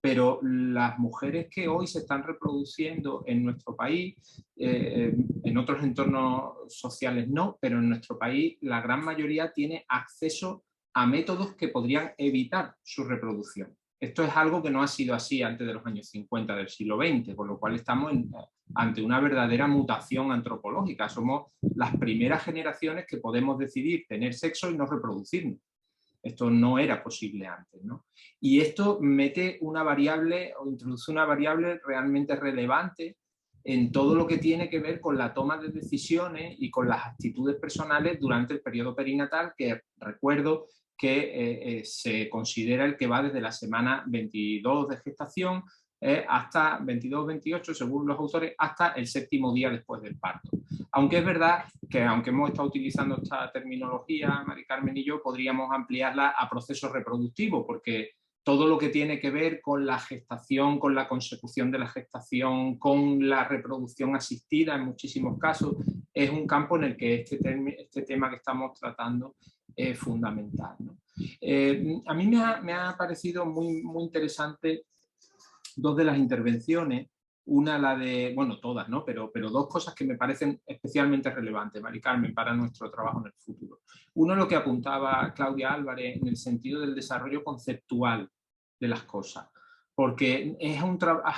pero las mujeres que hoy se están reproduciendo en nuestro país, en otros entornos sociales no, pero en nuestro país la gran mayoría tiene acceso a métodos que podrían evitar su reproducción. Esto es algo que no ha sido así antes de los años 50 del siglo XX, con lo cual estamos ante una verdadera mutación antropológica. Somos las primeras generaciones que podemos decidir tener sexo y no reproducirnos. Esto no era posible antes, ¿no? Y esto mete una variable o introduce una variable realmente relevante en todo lo que tiene que ver con la toma de decisiones y con las actitudes personales durante el periodo perinatal, que recuerdo que se considera el que va desde la semana 22 de gestación hasta 22-28, según los autores, hasta el 7º día después del parto. Aunque es verdad que, aunque hemos estado utilizando esta terminología, Mari Carmen y yo, podríamos ampliarla a proceso reproductivo, porque todo lo que tiene que ver con la gestación, con la consecución de la gestación, con la reproducción asistida en muchísimos casos, es un campo en el que este tema que estamos tratando es fundamental, ¿no? A mí me ha parecido muy interesante dos de las intervenciones, una la de, bueno, todas, ¿no? Pero dos cosas que me parecen especialmente relevantes, Mari Carmen, para nuestro trabajo en el futuro. Uno, lo que apuntaba Claudia Álvarez en el sentido del desarrollo conceptual de las cosas, porque es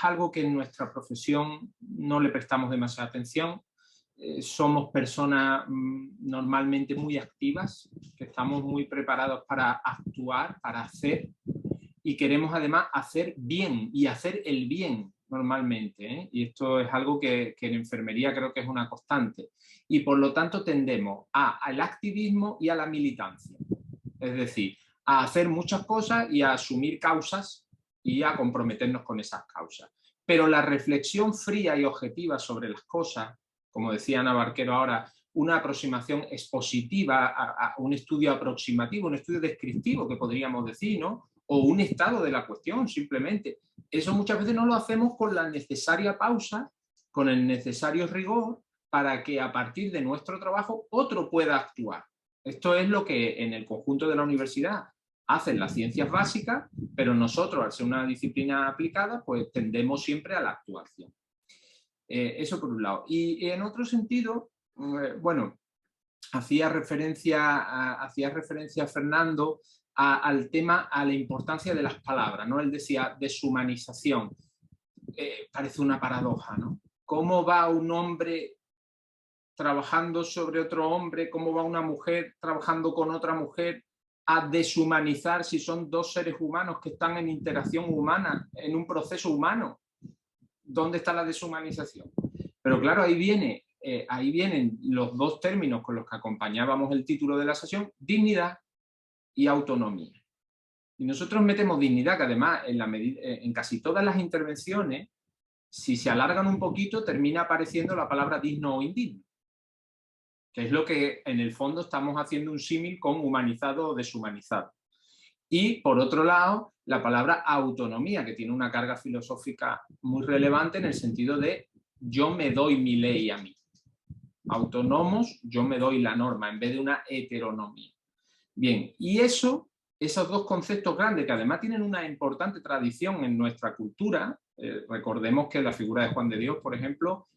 algo que en nuestra profesión no le prestamos demasiada atención. Somos personas normalmente muy activas, que estamos muy preparados para actuar, para hacer, y queremos además hacer bien y hacer el bien normalmente, ¿eh? Y esto es algo que en enfermería creo que es una constante. Y por lo tanto tendemos al activismo y a la militancia. Es decir, a hacer muchas cosas y a asumir causas y a comprometernos con esas causas. Pero la reflexión fría y objetiva sobre las cosas, como decía Ana Barquero ahora, una aproximación expositiva, a un estudio aproximativo, un estudio descriptivo que podríamos decir, ¿no? O un estado de la cuestión, simplemente. Eso muchas veces no lo hacemos con la necesaria pausa, con el necesario rigor, para que a partir de nuestro trabajo otro pueda actuar. Esto es lo que en el conjunto de la universidad hacen las ciencias básicas, pero nosotros, al ser una disciplina aplicada, pues tendemos siempre a la actuación. Eso por un lado. Y en otro sentido, bueno, hacía referencia Fernando al tema, a la importancia de las palabras, ¿no? Él decía deshumanización. Parece una paradoja, ¿no? ¿Cómo va un hombre trabajando sobre otro hombre? ¿Cómo va una mujer trabajando con otra mujer a deshumanizar si son dos seres humanos que están en interacción humana, en un proceso humano? ¿Dónde está la deshumanización? Pero claro, ahí vienen los dos términos con los que acompañábamos el título de la sesión: dignidad y autonomía. Y nosotros metemos dignidad, que además en casi todas las intervenciones, si se alargan un poquito, termina apareciendo la palabra digno o indigno, que es lo que en el fondo estamos haciendo un símil con humanizado o deshumanizado. Y por otro lado, la palabra autonomía, que tiene una carga filosófica muy relevante en el sentido de yo me doy mi ley a mí. Autónomos, yo me doy la norma, en vez de una heteronomía. Bien, y esos dos conceptos grandes, que además tienen una importante tradición en nuestra cultura, recordemos que la figura de Juan de Dios, por ejemplo,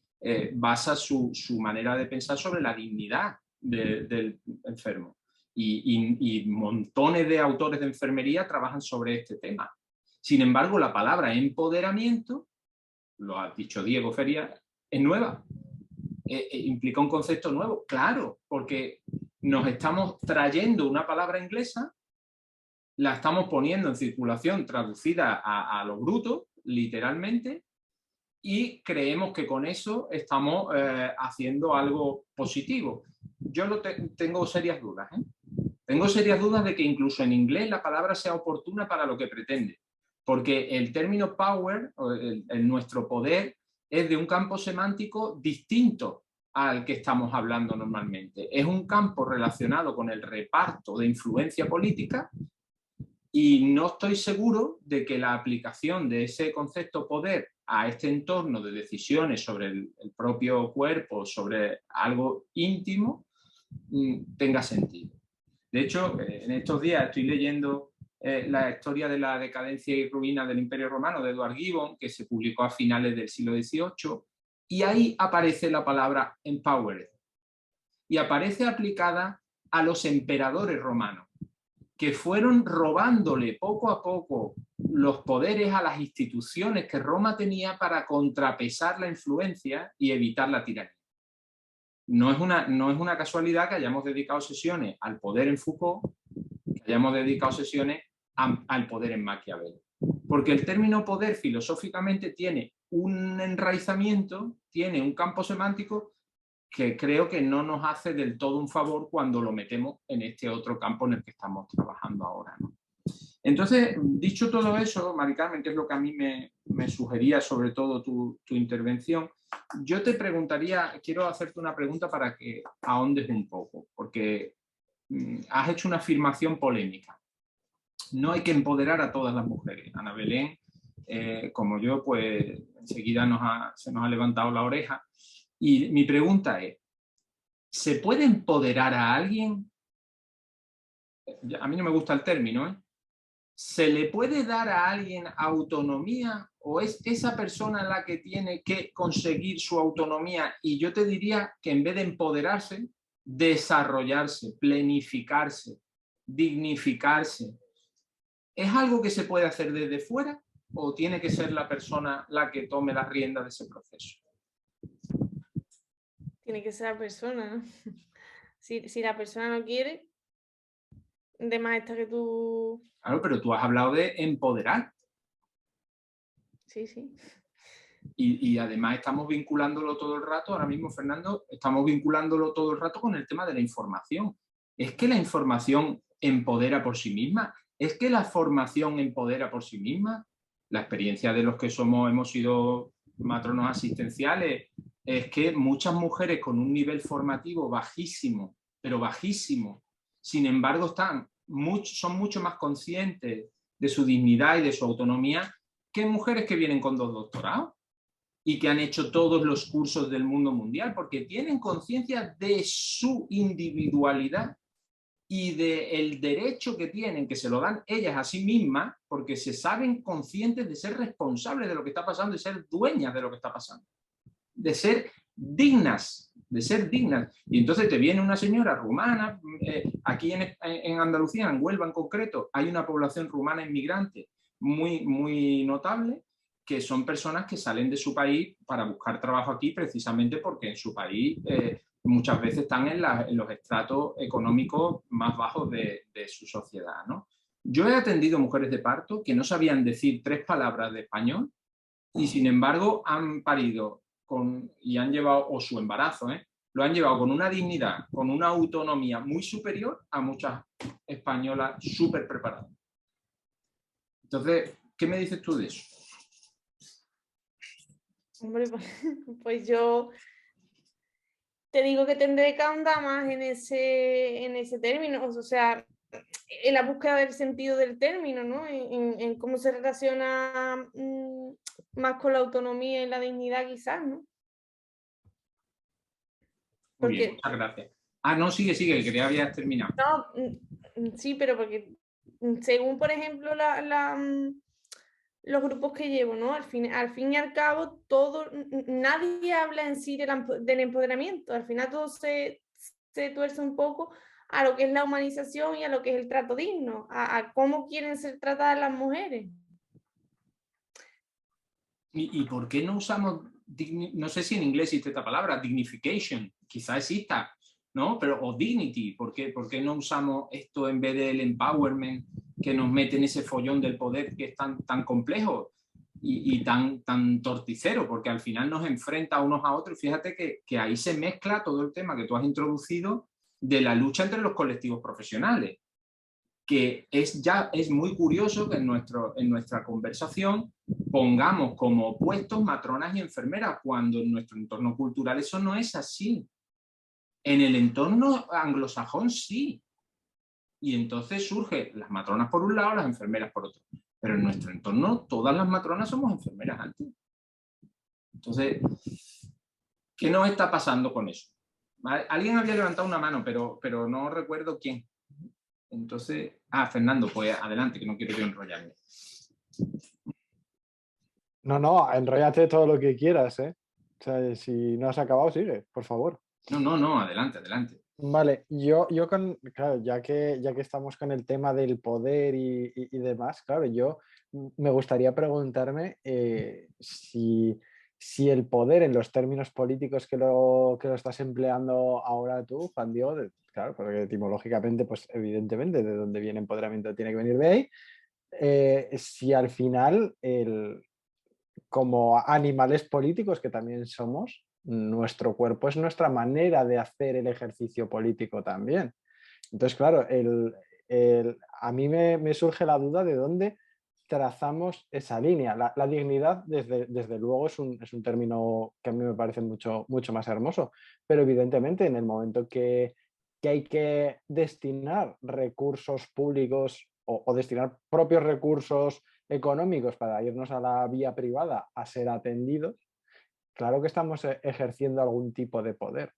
basa su manera de pensar sobre la dignidad del enfermo. Y montones de autores de enfermería trabajan sobre este tema. Sin embargo, la palabra empoderamiento, lo ha dicho Diego Feria, es nueva. Implica un concepto nuevo, claro, porque nos estamos trayendo una palabra inglesa, la estamos poniendo en circulación traducida a lo bruto, literalmente, y creemos que con eso estamos haciendo algo positivo. Yo tengo serias dudas, ¿eh? Tengo serias dudas de que incluso en inglés la palabra sea oportuna para lo que pretende, porque el término power, nuestro poder, es de un campo semántico distinto al que estamos hablando normalmente. Es un campo relacionado con el reparto de influencia política y no estoy seguro de que la aplicación de ese concepto poder a este entorno de decisiones sobre el propio cuerpo, sobre algo íntimo, tenga sentido. De hecho, en estos días estoy leyendo la historia de la decadencia y ruina del Imperio Romano de Edward Gibbon, que se publicó a finales del siglo XVIII, y ahí aparece la palabra empowered, y aparece aplicada a los emperadores romanos, que fueron robándole poco a poco los poderes a las instituciones que Roma tenía para contrapesar la influencia y evitar la tiranía. No es una casualidad que hayamos dedicado sesiones al poder en Foucault, que hayamos dedicado sesiones al poder en Maquiavelo. Porque el término poder filosóficamente tiene un enraizamiento, tiene un campo semántico que creo que no nos hace del todo un favor cuando lo metemos en este otro campo en el que estamos trabajando ahora, ¿no? Entonces, dicho todo eso, Mari Carmen, que es lo que a mí me sugería sobre todo tu intervención, yo te preguntaría, quiero hacerte una pregunta para que ahondes un poco, porque has hecho una afirmación polémica. No hay que empoderar a todas las mujeres. Ana Belén, como yo, pues enseguida se nos ha levantado la oreja. Y mi pregunta es, ¿se puede empoderar a alguien? A mí no me gusta el término, ¿eh? ¿Se le puede dar a alguien autonomía o es esa persona la que tiene que conseguir su autonomía? Y yo te diría que en vez de empoderarse, desarrollarse, planificarse, dignificarse. ¿Es algo que se puede hacer desde fuera o tiene que ser la persona la que tome las riendas de ese proceso? Tiene que ser la persona, ¿no? Si la persona no quiere, de más está que tú... Claro, pero tú has hablado de empoderar. Sí, sí. Y además estamos vinculándolo todo el rato, ahora mismo, Fernando, estamos vinculándolo todo el rato con el tema de la información. ¿Es que la información empodera por sí misma? ¿Es que la formación empodera por sí misma? La experiencia de los que hemos sido matronos asistenciales es que muchas mujeres con un nivel formativo bajísimo, pero bajísimo, sin embargo son mucho más conscientes de su dignidad y de su autonomía que mujeres que vienen con 2 doctorados y que han hecho todos los cursos del mundo mundial, porque tienen conciencia de su individualidad y del derecho que tienen, que se lo dan ellas a sí mismas, porque se saben conscientes de ser responsables de lo que está pasando y ser dueñas de lo que está pasando, de ser dignas, Y entonces te viene una señora rumana, aquí en Andalucía, en Huelva en concreto, hay una población rumana inmigrante muy, muy notable, que son personas que salen de su país para buscar trabajo aquí precisamente porque en su país muchas veces están en los estratos económicos más bajos de su sociedad, ¿no? Yo he atendido mujeres de parto que no sabían decir 3 palabras de español y sin embargo han parido y han llevado, o su embarazo, lo han llevado con una dignidad, con una autonomía muy superior a muchas españolas súper preparadas. Entonces, ¿qué me dices tú de eso? Hombre, pues yo te digo que tendré que andar más en ese término, o sea, en la búsqueda del sentido del término, ¿no? En cómo se relaciona más con la autonomía y la dignidad quizás, ¿no? Muy bien, muchas gracias. No, sigue, que ya habías terminado. No, sí, pero porque según, por ejemplo, los grupos que llevo, ¿no? Al fin y al cabo, nadie habla en sí del empoderamiento. Al final todo se tuerce un poco a lo que es la humanización y a lo que es el trato digno, a cómo quieren ser tratadas las mujeres. ¿Y por qué no usamos, no sé si en inglés existe esta palabra, dignification, quizá exista, ¿no? Pero, o dignity, ¿por qué no usamos esto en vez del empowerment que nos mete en ese follón del poder que es tan complejo y tan torticero? Porque al final nos enfrenta unos a otros. Fíjate que ahí se mezcla todo el tema que tú has introducido de la lucha entre los colectivos profesionales. que es muy curioso que en nuestra conversación pongamos como opuestos matronas y enfermeras, cuando en nuestro entorno cultural eso no es así. En el entorno anglosajón sí. Y entonces surgen las matronas por un lado, las enfermeras por otro. Pero en nuestro entorno todas las matronas somos enfermeras antes. Entonces, ¿qué nos está pasando con eso? Alguien había levantado una mano, pero no recuerdo quién. Entonces, Fernando, pues adelante, que no quiero yo enrollarme. No, enróllate todo lo que quieras, ¿eh? O sea, si no has acabado, sigue, por favor. No, adelante. Vale, claro, ya que estamos con el tema del poder y demás, claro, yo me gustaría preguntarme si el poder en los términos políticos que lo estás empleando ahora tú, Juan Diego, claro, porque etimológicamente, pues evidentemente de donde viene empoderamiento tiene que venir de ahí, si al final como animales políticos que también somos, nuestro cuerpo es nuestra manera de hacer el ejercicio político también. Entonces, claro, a mí me surge la duda de dónde trazamos esa línea. La dignidad, desde luego, es un término que a mí me parece mucho más hermoso, pero evidentemente en el momento que hay que destinar recursos públicos o destinar propios recursos económicos para irnos a la vía privada a ser atendidos, claro que estamos ejerciendo algún tipo de poder,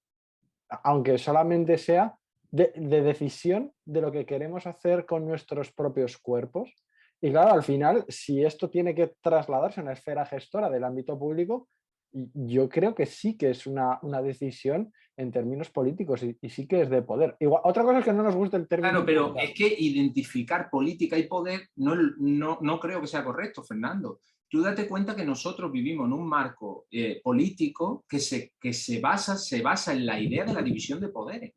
aunque solamente sea de decisión de lo que queremos hacer con nuestros propios cuerpos. Y claro, al final, si esto tiene que trasladarse a una esfera gestora del ámbito público, yo creo que sí que es una decisión en términos políticos y sí que es de poder. Igual, otra cosa es que no nos guste el término. Claro, pero es que identificar política y poder no creo que sea correcto, Fernando. Tú date cuenta que nosotros vivimos en un marco político que se basa en la idea de la división de poderes.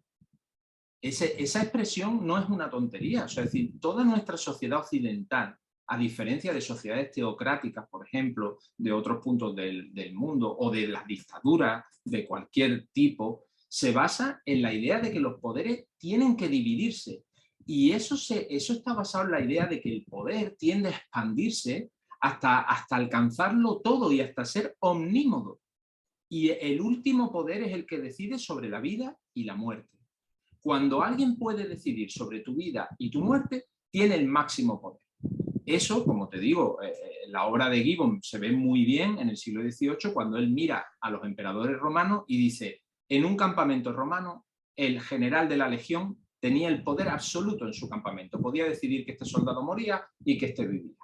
Esa expresión no es una tontería. O sea, es decir, toda nuestra sociedad occidental, a diferencia de sociedades teocráticas, por ejemplo, de otros puntos del mundo, o de las dictaduras de cualquier tipo, se basa en la idea de que los poderes tienen que dividirse. Y eso está basado en la idea de que el poder tiende a expandirse hasta alcanzarlo todo y hasta ser omnímodo. Y el último poder es el que decide sobre la vida y la muerte. Cuando alguien puede decidir sobre tu vida y tu muerte, tiene el máximo poder. Eso, como te digo, la obra de Gibbon se ve muy bien en el siglo XVIII cuando él mira a los emperadores romanos y dice: en un campamento romano, el general de la legión tenía el poder absoluto en su campamento. Podía decidir que este soldado moría y que este vivía.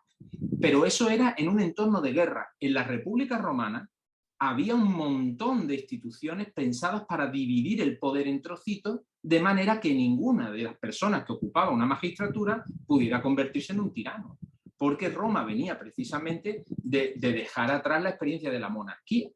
Pero eso era en un entorno de guerra. En la República Romana había un montón de instituciones pensadas para dividir el poder en trocitos, de manera que ninguna de las personas que ocupaba una magistratura pudiera convertirse en un tirano, porque Roma venía precisamente de dejar atrás la experiencia de la monarquía.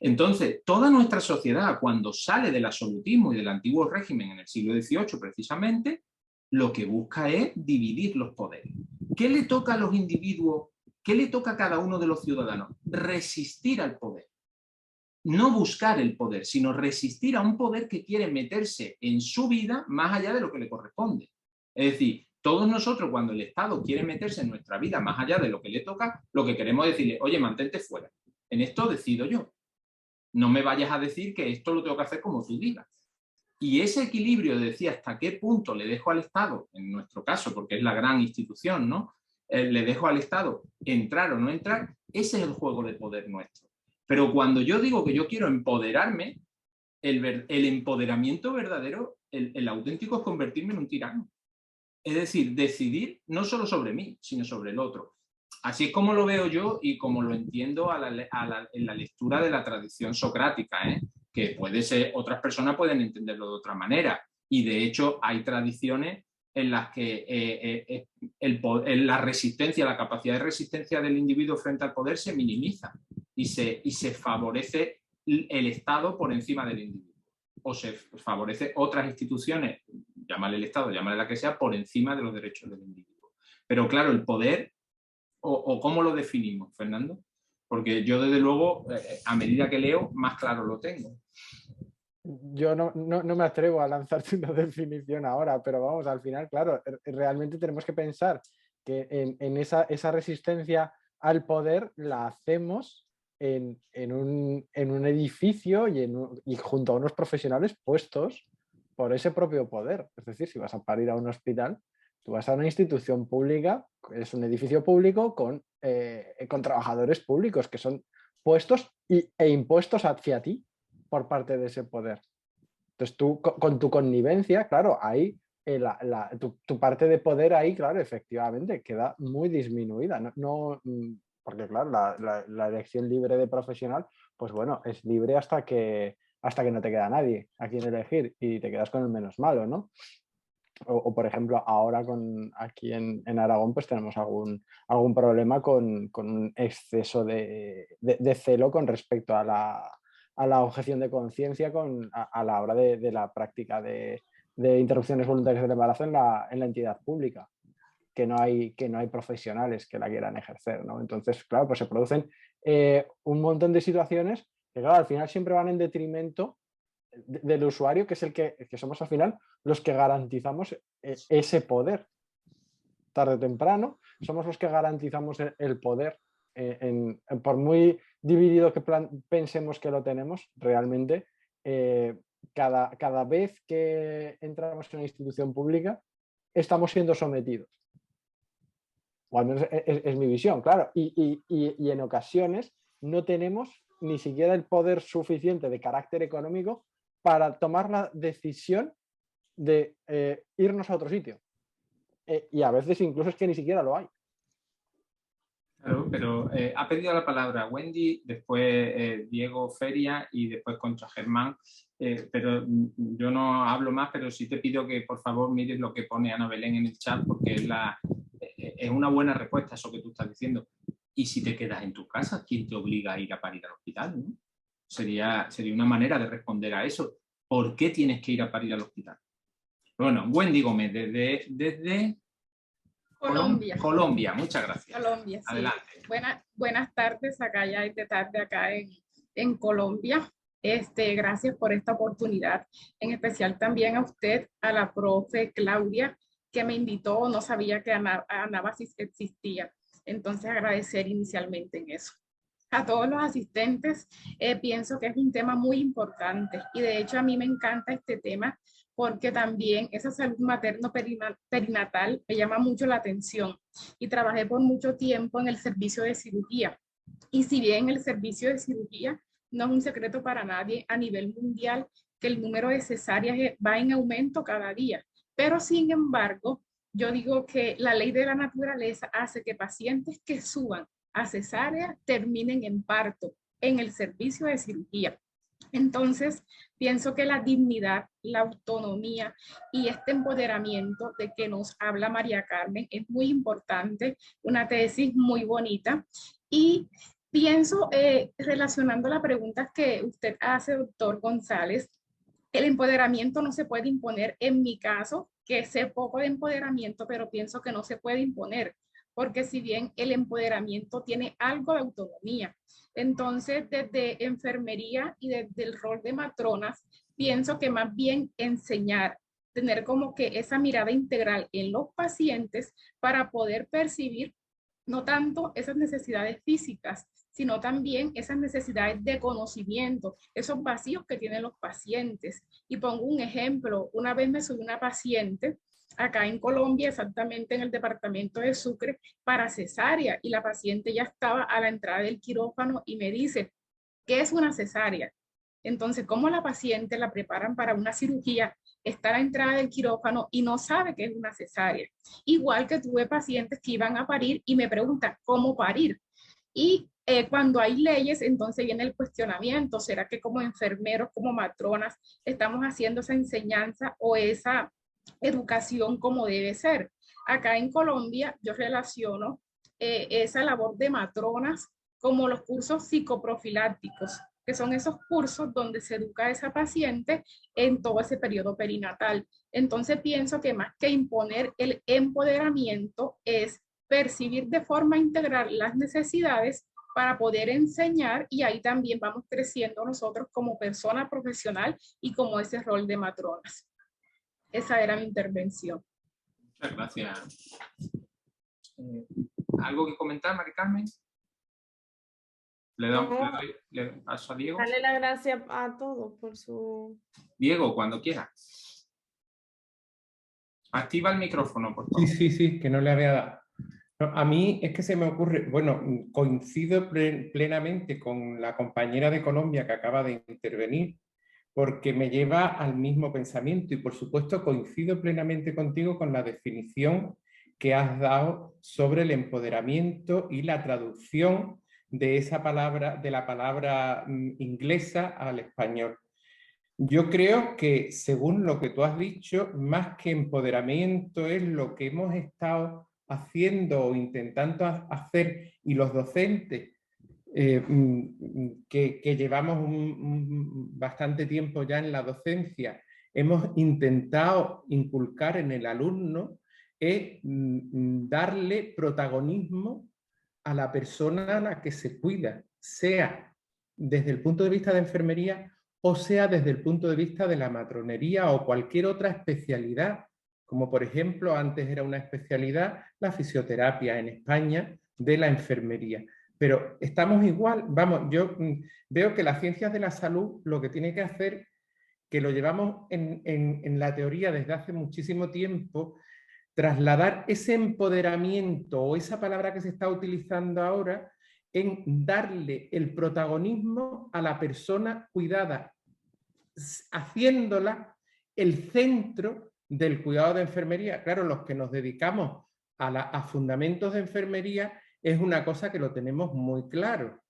Entonces, toda nuestra sociedad, cuando sale del absolutismo y del antiguo régimen en el siglo XVIII precisamente, lo que busca es dividir los poderes. ¿Qué le toca a los individuos? ¿Qué le toca a cada uno de los ciudadanos? Resistir al poder. No buscar el poder, sino resistir a un poder que quiere meterse en su vida más allá de lo que le corresponde. Es decir, todos nosotros, cuando el Estado quiere meterse en nuestra vida más allá de lo que le toca, lo que queremos es decirle: oye, mantente fuera. En esto decido yo. No me vayas a decir que esto lo tengo que hacer como tú digas. Y ese equilibrio de decir hasta qué punto le dejo al Estado, en nuestro caso, porque es la gran institución, ¿no? Le dejo al Estado entrar o no entrar, ese es el juego de poder nuestro. Pero cuando yo digo que yo quiero empoderarme, el empoderamiento verdadero, el auténtico, es convertirme en un tirano. Es decir, decidir no solo sobre mí, sino sobre el otro. Así es como lo veo yo y como lo entiendo en la lectura de la tradición socrática, ¿eh? Que puede ser, otras personas pueden entenderlo de otra manera. Y de hecho hay tradiciones en las que la resistencia, la capacidad de resistencia del individuo frente al poder se minimiza y se favorece el Estado por encima del individuo. O se favorece otras instituciones, llámale el Estado, llámale la que sea, por encima de los derechos del individuo. Pero claro, el poder, o ¿cómo lo definimos, Fernando? Porque yo, desde luego, a medida que leo, más claro lo tengo. yo no me atrevo a lanzarte una definición ahora, pero vamos, al final, claro, realmente tenemos que pensar que en esa resistencia al poder la hacemos en un edificio y junto a unos profesionales puestos por ese propio poder. Es decir, si vas a parir a un hospital, tú vas a una institución pública, es un edificio público con trabajadores públicos que son puestos e impuestos hacia ti por parte de ese poder. Entonces tú con tu connivencia, claro, ahí tu parte de poder ahí, claro, efectivamente queda muy disminuida. Porque claro, la elección libre de profesional, pues bueno, es libre hasta que no te queda nadie a quien elegir y te quedas con el menos malo, ¿no? O por ejemplo, ahora aquí en Aragón pues tenemos algún problema con un exceso de celo con respecto a la objeción de conciencia a la hora de la práctica de interrupciones voluntarias del embarazo en la entidad pública, que no hay profesionales que la quieran ejercer, ¿no? Entonces, claro, pues se producen un montón de situaciones que, claro, al final siempre van en detrimento del usuario, que es el que somos al final los que garantizamos ese poder. Tarde o temprano, somos los que garantizamos el poder. Por muy dividido que pensemos que lo tenemos, realmente cada vez que entramos en una institución pública estamos siendo sometidos. O al menos es mi visión, claro. Y en ocasiones no tenemos ni siquiera el poder suficiente de carácter económico para tomar la decisión de irnos a otro sitio. Y a veces incluso es que ni siquiera lo hay. Claro, pero ha pedido la palabra Wendy, después Diego Feria y después Concha Germán. Pero yo no hablo más, pero sí te pido que por favor mires lo que pone Ana Belén en el chat, porque es una buena respuesta a eso que tú estás diciendo. Y si te quedas en tu casa, ¿quién te obliga a ir a parir al hospital, ¿no? Sería una manera de responder a eso. ¿Por qué tienes que ir a parir al hospital? Bueno, Wendy Gómez, desde Colombia. Colombia, muchas gracias. Colombia, sí. Adelante. Buenas tardes, acá ya es de tarde acá en Colombia. Gracias por esta oportunidad. En especial también a usted, a la profe Claudia, que me invitó, no sabía que Anábasis existía. Entonces agradecer inicialmente en eso. A todos los asistentes, pienso que es un tema muy importante y de hecho a mí me encanta este tema porque también esa salud materno-perinatal me llama mucho la atención y trabajé por mucho tiempo en el servicio de cirugía. Y si bien el servicio de cirugía no es un secreto para nadie a nivel mundial que el número de cesáreas va en aumento cada día, pero sin embargo, yo digo que la ley de la naturaleza hace que pacientes que suban a cesárea terminen en parto en el servicio de cirugía. Entonces, pienso que la dignidad, la autonomía y este empoderamiento de que nos habla María Carmen es muy importante, una tesis muy bonita. Y pienso, relacionando las preguntas que usted hace, doctor González, el empoderamiento no se puede imponer. En mi caso, que sé poco de empoderamiento, pero pienso que no se puede imponer, porque si bien el empoderamiento tiene algo de autonomía. Entonces, desde enfermería y desde el rol de matronas, pienso que más bien enseñar, tener como que esa mirada integral en los pacientes para poder percibir no tanto esas necesidades físicas, sino también esas necesidades de conocimiento, esos vacíos que tienen los pacientes. Y pongo un ejemplo, una vez me subí una paciente acá en Colombia, exactamente en el departamento de Sucre, para cesárea, y la paciente ya estaba a la entrada del quirófano y me dice, ¿qué es una cesárea? Entonces, ¿cómo la paciente la preparan para una cirugía, está a la entrada del quirófano y no sabe qué es una cesárea? Igual que tuve pacientes que iban a parir y me preguntan, ¿cómo parir? Y cuando hay leyes, entonces viene el cuestionamiento, ¿será que como enfermeros, como matronas, estamos haciendo esa enseñanza o esa educación como debe ser? Acá en Colombia yo relaciono esa labor de matronas como los cursos psicoprofilácticos, que son esos cursos donde se educa a esa paciente en todo ese periodo perinatal. Entonces pienso que más que imponer el empoderamiento es percibir de forma integral las necesidades para poder enseñar, y ahí también vamos creciendo nosotros como persona profesional y como ese rol de matronas. Esa era mi intervención. Muchas gracias. ¿Algo que comentar, Mari Carmen? Le paso a Diego. Darle las gracias a todos por su... Diego, cuando quiera. Activa el micrófono, por favor. Sí, que no le había dado. No, a mí es que se me ocurre, bueno, coincido plenamente con la compañera de Colombia que acaba de intervenir, porque me lleva al mismo pensamiento y por supuesto coincido plenamente contigo con la definición que has dado sobre el empoderamiento y la traducción de esa palabra, de la palabra inglesa al español. Yo creo que, según lo que tú has dicho, más que empoderamiento es lo que hemos estado haciendo o intentando hacer, y los docentes que llevamos bastante tiempo ya en la docencia, hemos intentado inculcar en el alumno, es darle protagonismo a la persona a la que se cuida, sea desde el punto de vista de enfermería o sea desde el punto de vista de la matronería o cualquier otra especialidad, como por ejemplo antes era una especialidad la fisioterapia en España de la enfermería. Pero estamos igual, vamos, yo veo que las ciencias de la salud lo que tiene que hacer, que lo llevamos en la teoría desde hace muchísimo tiempo, trasladar ese empoderamiento o esa palabra que se está utilizando ahora en darle el protagonismo a la persona cuidada, haciéndola el centro del cuidado de enfermería. Claro, los que nos dedicamos a fundamentos de enfermería es una cosa que lo tenemos muy claro.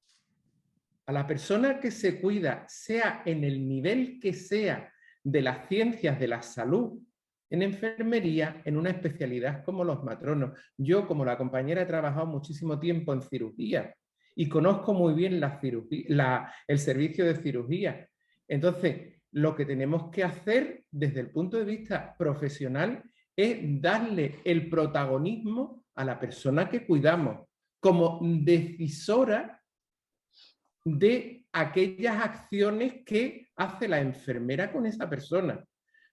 A la persona que se cuida, sea en el nivel que sea de las ciencias de la salud, en enfermería, en una especialidad como los matronos. Yo, como la compañera, he trabajado muchísimo tiempo en cirugía y conozco muy bien el servicio de cirugía. Entonces, lo que tenemos que hacer desde el punto de vista profesional es darle el protagonismo a la persona que cuidamos como decisora de aquellas acciones que hace la enfermera con esa persona,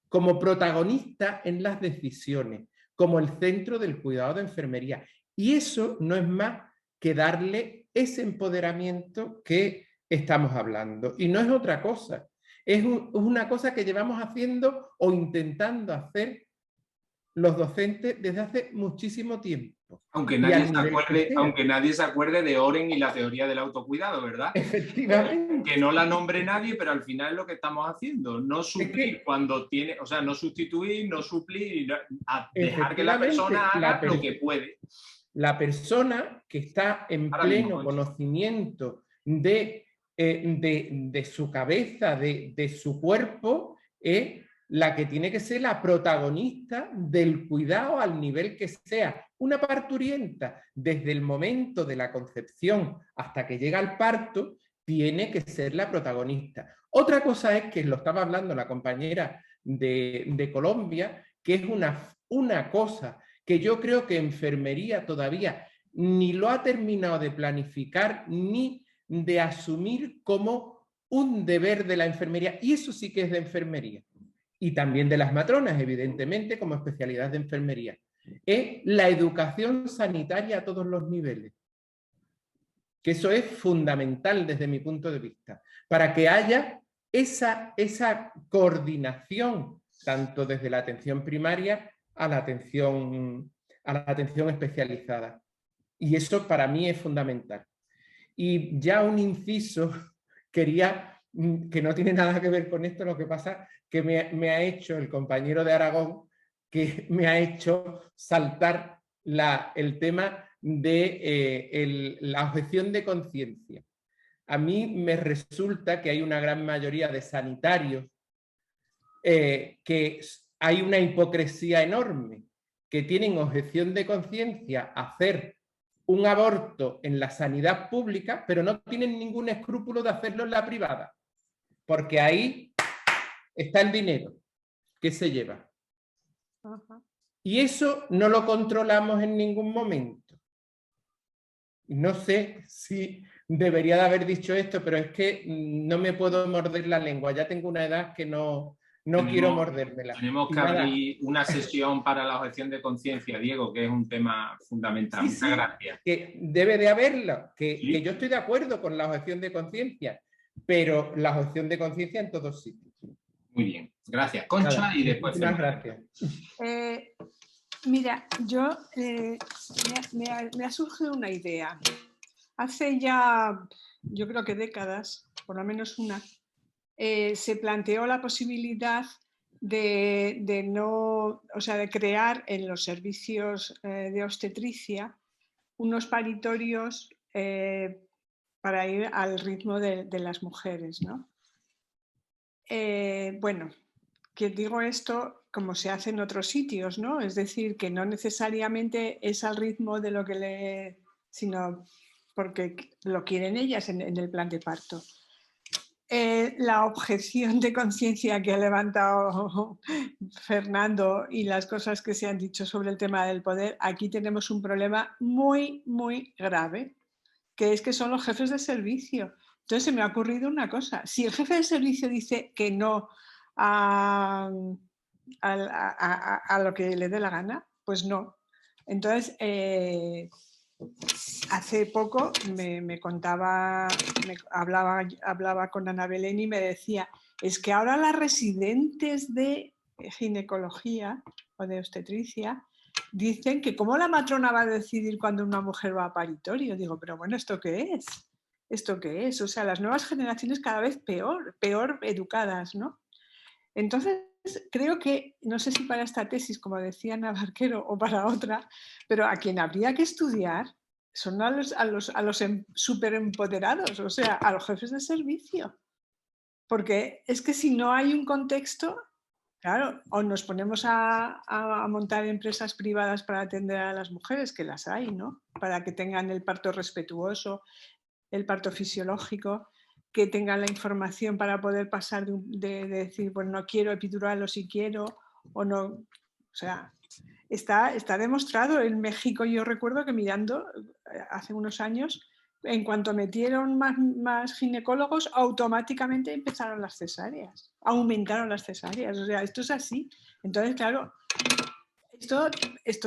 como protagonista en las decisiones, como el centro del cuidado de enfermería. Y eso no es más que darle ese empoderamiento que estamos hablando. Y no es otra cosa, es una cosa que llevamos haciendo o intentando hacer los docentes desde hace muchísimo tiempo. Aunque nadie se acuerde de Oren y la teoría del autocuidado, ¿verdad? Efectivamente. Que no la nombre nadie, pero al final es lo que estamos haciendo. No suplir cuando tiene, o sea, no sustituir, no suplir, dejar que la persona haga lo que puede. La persona que está en pleno conocimiento de su cabeza, de su cuerpo, es la que tiene que ser la protagonista del cuidado al nivel que sea. Una parturienta, desde el momento de la concepción hasta que llega al parto, tiene que ser la protagonista. Otra cosa es que lo estaba hablando la compañera de Colombia, que es una cosa que yo creo que enfermería todavía ni lo ha terminado de planificar ni de asumir como un deber de la enfermería. Y eso sí que es de enfermería. Y también de las matronas, evidentemente, como especialidad de enfermería. Es la educación sanitaria a todos los niveles. Que eso es fundamental desde mi punto de vista, para que haya esa coordinación, tanto desde la atención primaria a la atención especializada. Y eso para mí es fundamental. Y ya un inciso, quería, que no tiene nada que ver con esto, lo que pasa que me ha hecho el compañero de Aragón, que me ha hecho saltar el tema de la objeción de conciencia. A mí me resulta que hay una gran mayoría de sanitarios que hay una hipocresía enorme, que tienen objeción de conciencia a hacer un aborto en la sanidad pública, pero no tienen ningún escrúpulo de hacerlo en la privada, porque ahí está el dinero que se lleva. Y eso no lo controlamos en ningún momento. No sé si debería de haber dicho esto, pero es que no me puedo morder la lengua. Ya tengo una edad que no quiero mordérmela. Tenemos que abrir una sesión para la objeción de conciencia, Diego, que es un tema fundamental. Sí, Muchas gracias. Que debe de haberla, Sí. que yo estoy de acuerdo con la objeción de conciencia, pero la objeción de conciencia en todos sitios. Muy bien, gracias. Concha. Nada, y después... Muchas gracias. Mira, yo me ha surgido una idea. Hace ya, yo creo que décadas, por lo menos una, se planteó la posibilidad de crear en los servicios de obstetricia unos paritorios para ir al ritmo de las mujeres, ¿no? Bueno, que digo esto como se hace en otros sitios, ¿no? Es decir, que no necesariamente es al ritmo de lo que sino porque lo quieren ellas en el plan de parto. La objeción de conciencia que ha levantado Fernando y las cosas que se han dicho sobre el tema del poder, aquí tenemos un problema muy, muy grave, que es que son los jefes de servicio. Entonces se me ha ocurrido una cosa, si el jefe de servicio dice que no a lo que le dé la gana, pues no. Entonces, hace poco hablaba con Ana Belén y me decía, es que ahora las residentes de ginecología o de obstetricia dicen que cómo la matrona va a decidir cuando una mujer va a paritorio. Digo, pero bueno, ¿esto qué es? ¿Esto qué es? O sea, las nuevas generaciones cada vez peor educadas, ¿no? Entonces, creo que, no sé si para esta tesis, como decía Ana Barquero, o para otra, pero a quien habría que estudiar son a los superempoderados, o sea, a los jefes de servicio. Porque es que si no hay un contexto, claro, o nos ponemos a montar empresas privadas para atender a las mujeres, que las hay, ¿no? Para que tengan el parto respetuoso, el parto fisiológico, que tengan la información para poder pasar de decir, pues no quiero epidural o si quiero, o no. O sea, está demostrado. En México yo recuerdo que mirando hace unos años, en cuanto metieron más ginecólogos, automáticamente empezaron las cesáreas, aumentaron las cesáreas. O sea, esto es así. Entonces, claro, esto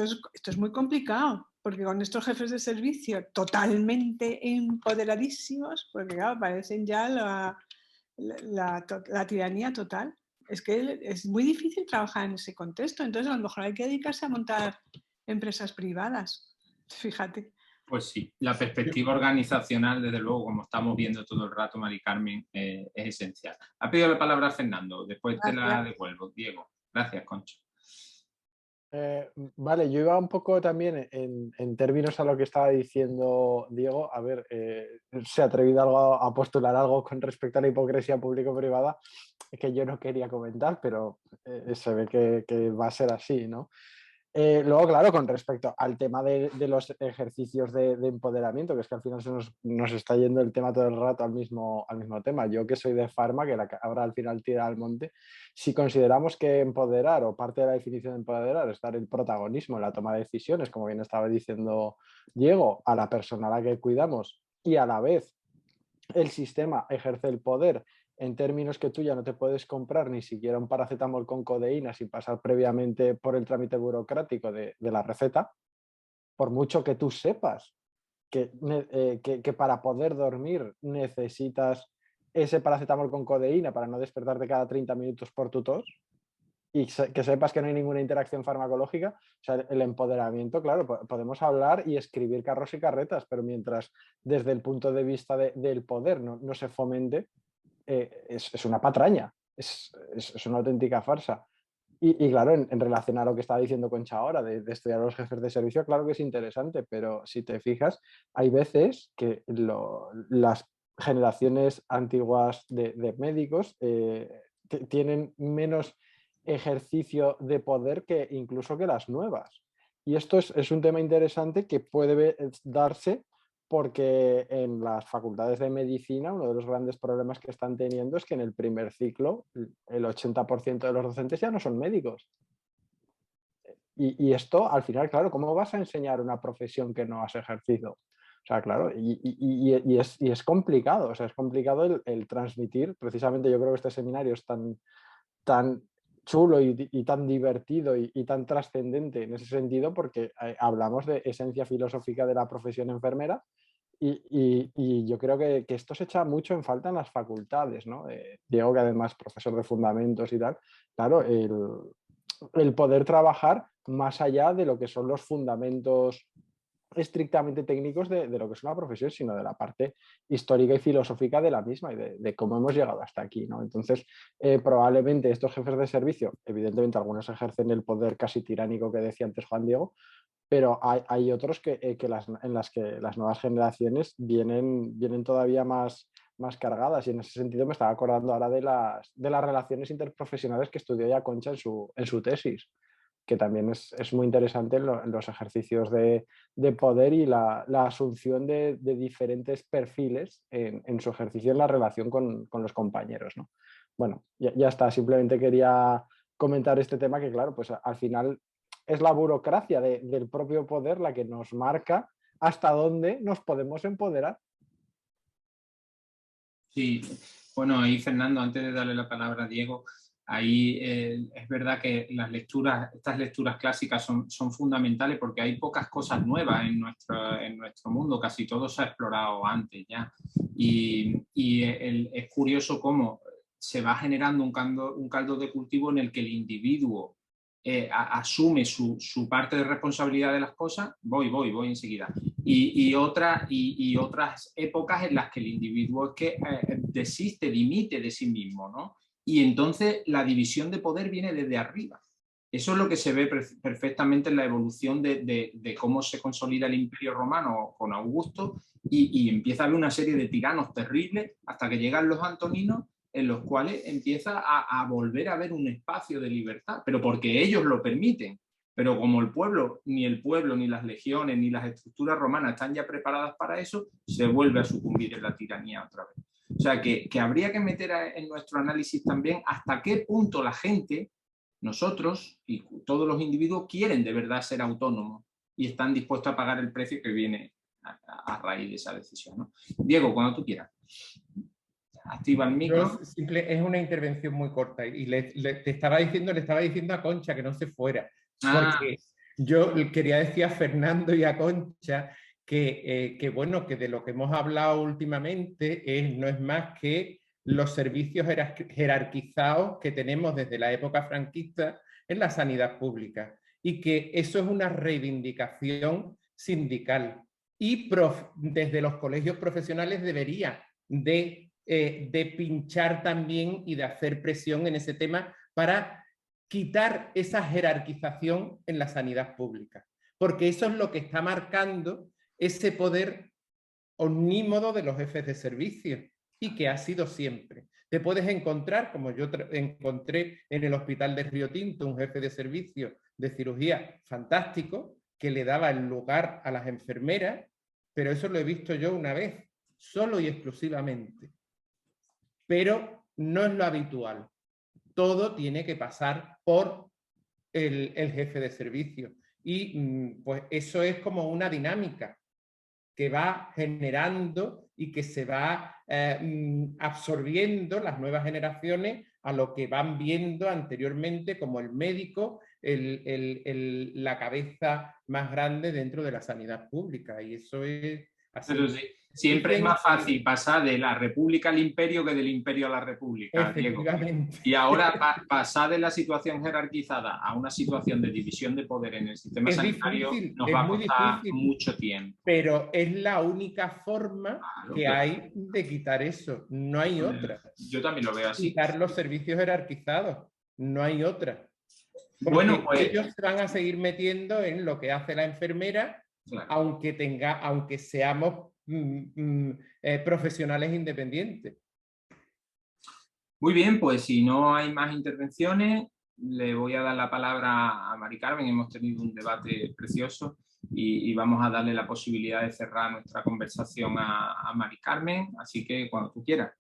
es muy complicado, porque con estos jefes de servicio totalmente empoderadísimos, porque claro, parecen ya la tiranía total. Es que es muy difícil trabajar en ese contexto, entonces a lo mejor hay que dedicarse a montar empresas privadas, fíjate. Pues sí, la perspectiva organizacional, desde luego, como estamos viendo todo el rato, Mari Carmen, es esencial. Ha pedido la palabra Fernando, después te la devuelvo. Diego, gracias, Concha. Vale, yo iba un poco también en términos a lo que estaba diciendo Diego. A ver, se ha atrevido a postular algo con respecto a la hipocresía público-privada que yo no quería comentar, pero se ve que va a ser así, ¿no? Luego, claro, con respecto al tema de los ejercicios de empoderamiento, que es que al final nos está yendo el tema todo el rato al mismo tema. Yo que soy de farma, que la cabra al final tira al monte, si consideramos que empoderar, o parte de la definición de empoderar, es dar el protagonismo en la toma de decisiones, como bien estaba diciendo Diego, a la persona a la que cuidamos, y a la vez el sistema ejerce el poder en términos que tú ya no te puedes comprar ni siquiera un paracetamol con codeína sin pasar previamente por el trámite burocrático de la receta, por mucho que tú sepas que para poder dormir necesitas ese paracetamol con codeína para no despertarte cada 30 minutos por tu tos, y que sepas que no hay ninguna interacción farmacológica. O sea, el empoderamiento, claro, podemos hablar y escribir carros y carretas, pero mientras desde el punto de vista del poder no se fomente, es una patraña, es una auténtica farsa. Y claro, en relación a lo que estaba diciendo Concha ahora, de estudiar a los jefes de servicio, claro que es interesante, pero si te fijas, hay veces que las generaciones antiguas de médicos tienen menos ejercicio de poder que incluso que las nuevas. Y esto es un tema interesante que puede darse porque en las facultades de medicina uno de los grandes problemas que están teniendo es que en el primer ciclo el 80% de los docentes ya no son médicos. Y esto, al final, claro, ¿cómo vas a enseñar una profesión que no has ejercido? O sea, claro, y es complicado, o sea, es complicado el transmitir. Precisamente yo creo que este seminario es tan chulo y tan divertido y tan trascendente en ese sentido, porque hablamos de esencia filosófica de la profesión enfermera y yo creo que esto se echa mucho en falta en las facultades, ¿no? Diego, que además profesor de fundamentos y tal, claro, el poder trabajar más allá de lo que son los fundamentos estrictamente técnicos de lo que es una profesión, sino de la parte histórica y filosófica de la misma y de cómo hemos llegado hasta aquí, ¿no? Entonces, probablemente estos jefes de servicio, evidentemente algunos ejercen el poder casi tiránico que decía antes Juan Diego, pero hay otros en las que las nuevas generaciones vienen todavía más cargadas, y en ese sentido me estaba acordando ahora de las relaciones interprofesionales que estudió ya Concha en su tesis, que también es muy interesante en los ejercicios de poder y la asunción de diferentes perfiles en su ejercicio en la relación con los compañeros, ¿no? Bueno, ya está, simplemente quería comentar este tema que, claro, pues al final es la burocracia del propio poder la que nos marca hasta dónde nos podemos empoderar. Sí, bueno, ahí Fernando, antes de darle la palabra a Diego, ahí es verdad que estas lecturas clásicas son fundamentales porque hay pocas cosas nuevas en nuestro mundo, casi todo se ha explorado antes ya. Es curioso cómo se va generando un caldo de cultivo en el que el individuo asume su parte de responsabilidad de las cosas, voy enseguida, y otras épocas en las que el individuo es que desiste, dimite de sí mismo, ¿no? Y entonces la división de poder viene desde arriba. Eso es lo que se ve perfectamente en la evolución de cómo se consolida el Imperio Romano con Augusto y empieza a haber una serie de tiranos terribles hasta que llegan los antoninos, en los cuales empieza a volver a haber un espacio de libertad, pero porque ellos lo permiten. Pero como el pueblo, ni las legiones, ni las estructuras romanas están ya preparadas para eso, se vuelve a sucumbir en la tiranía otra vez. O sea, que habría que meter en nuestro análisis también hasta qué punto la gente, nosotros y todos los individuos, quieren de verdad ser autónomos y están dispuestos a pagar el precio que viene a raíz de esa decisión, ¿no? Diego, cuando tú quieras. Activa el micro. Es una intervención muy corta y le estaba diciendo a Concha que no se fuera, porque yo quería decir a Fernando y a Concha que bueno, que de lo que hemos hablado últimamente no es más que los servicios jerarquizados que tenemos desde la época franquista en la sanidad pública, y que eso es una reivindicación sindical, y desde los colegios profesionales debería de pinchar también y de hacer presión en ese tema para quitar esa jerarquización en la sanidad pública, porque eso es lo que está marcando ese poder omnímodo de los jefes de servicio, y que ha sido siempre. Te puedes encontrar, como yo encontré en el hospital de Río Tinto, un jefe de servicio de cirugía fantástico que le daba el lugar a las enfermeras, pero eso lo he visto yo una vez, solo y exclusivamente. Pero no es lo habitual. Todo tiene que pasar por el jefe de servicio. Y pues eso es como una dinámica que va generando y que se va absorbiendo las nuevas generaciones a lo que van viendo anteriormente como el médico, la cabeza más grande dentro de la sanidad pública. Y eso es así. Pero sí, siempre es más fácil pasar de la república al imperio que del imperio a la república, Diego. Y ahora pasar de la situación jerarquizada a una situación de división de poder en el sistema sanitario nos va a costar mucho tiempo. Pero es la única forma que hay de quitar eso. No hay otra. Yo también lo veo así. Quitar los servicios jerarquizados. No hay otra. Porque bueno, pues ellos se van a seguir metiendo en lo que hace la enfermera, claro, aunque seamos profesionales independientes. Muy bien, pues si no hay más intervenciones, le voy a dar la palabra a Mari Carmen. Hemos tenido un debate precioso y vamos a darle la posibilidad de cerrar nuestra conversación a Mari Carmen, así que cuando tú quieras.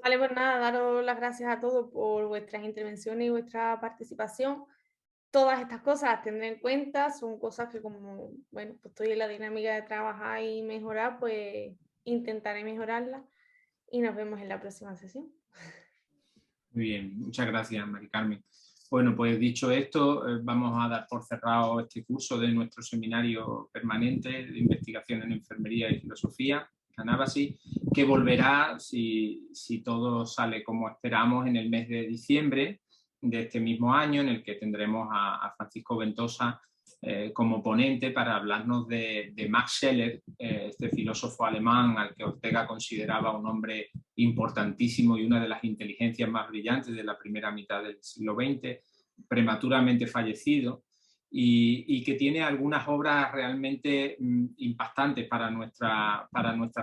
Vale, pues nada, daros las gracias a todos por vuestras intervenciones y vuestra participación. todas estas cosas las tendré en cuenta, son cosas que como, bueno, pues estoy en la dinámica de trabajar y mejorar, pues intentaré mejorarlas y nos vemos en la próxima sesión. Muy bien, muchas gracias, Mari Carmen. Bueno, pues dicho esto, vamos a dar por cerrado este curso de nuestro seminario permanente de investigación en enfermería y filosofía, Anábasis, que volverá, si todo sale como esperamos, en el mes de diciembre de este mismo año, en el que tendremos a Francisco Ventosa como ponente para hablarnos de Max Scheler, este filósofo alemán al que Ortega consideraba un hombre importantísimo y una de las inteligencias más brillantes de la primera mitad del siglo XX, prematuramente fallecido, y que tiene algunas obras realmente impactantes para nuestra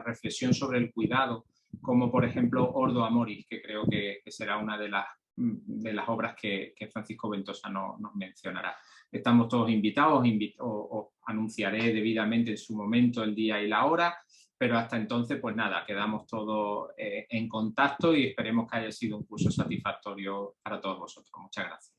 reflexión sobre el cuidado, como por ejemplo Ordo Amoris, que creo que será una de las obras que Francisco Ventosa nos mencionará. Estamos todos invitados, os anunciaré debidamente en su momento el día y la hora, pero hasta entonces, pues nada, quedamos todos en contacto y esperemos que haya sido un curso satisfactorio para todos vosotros. Muchas gracias.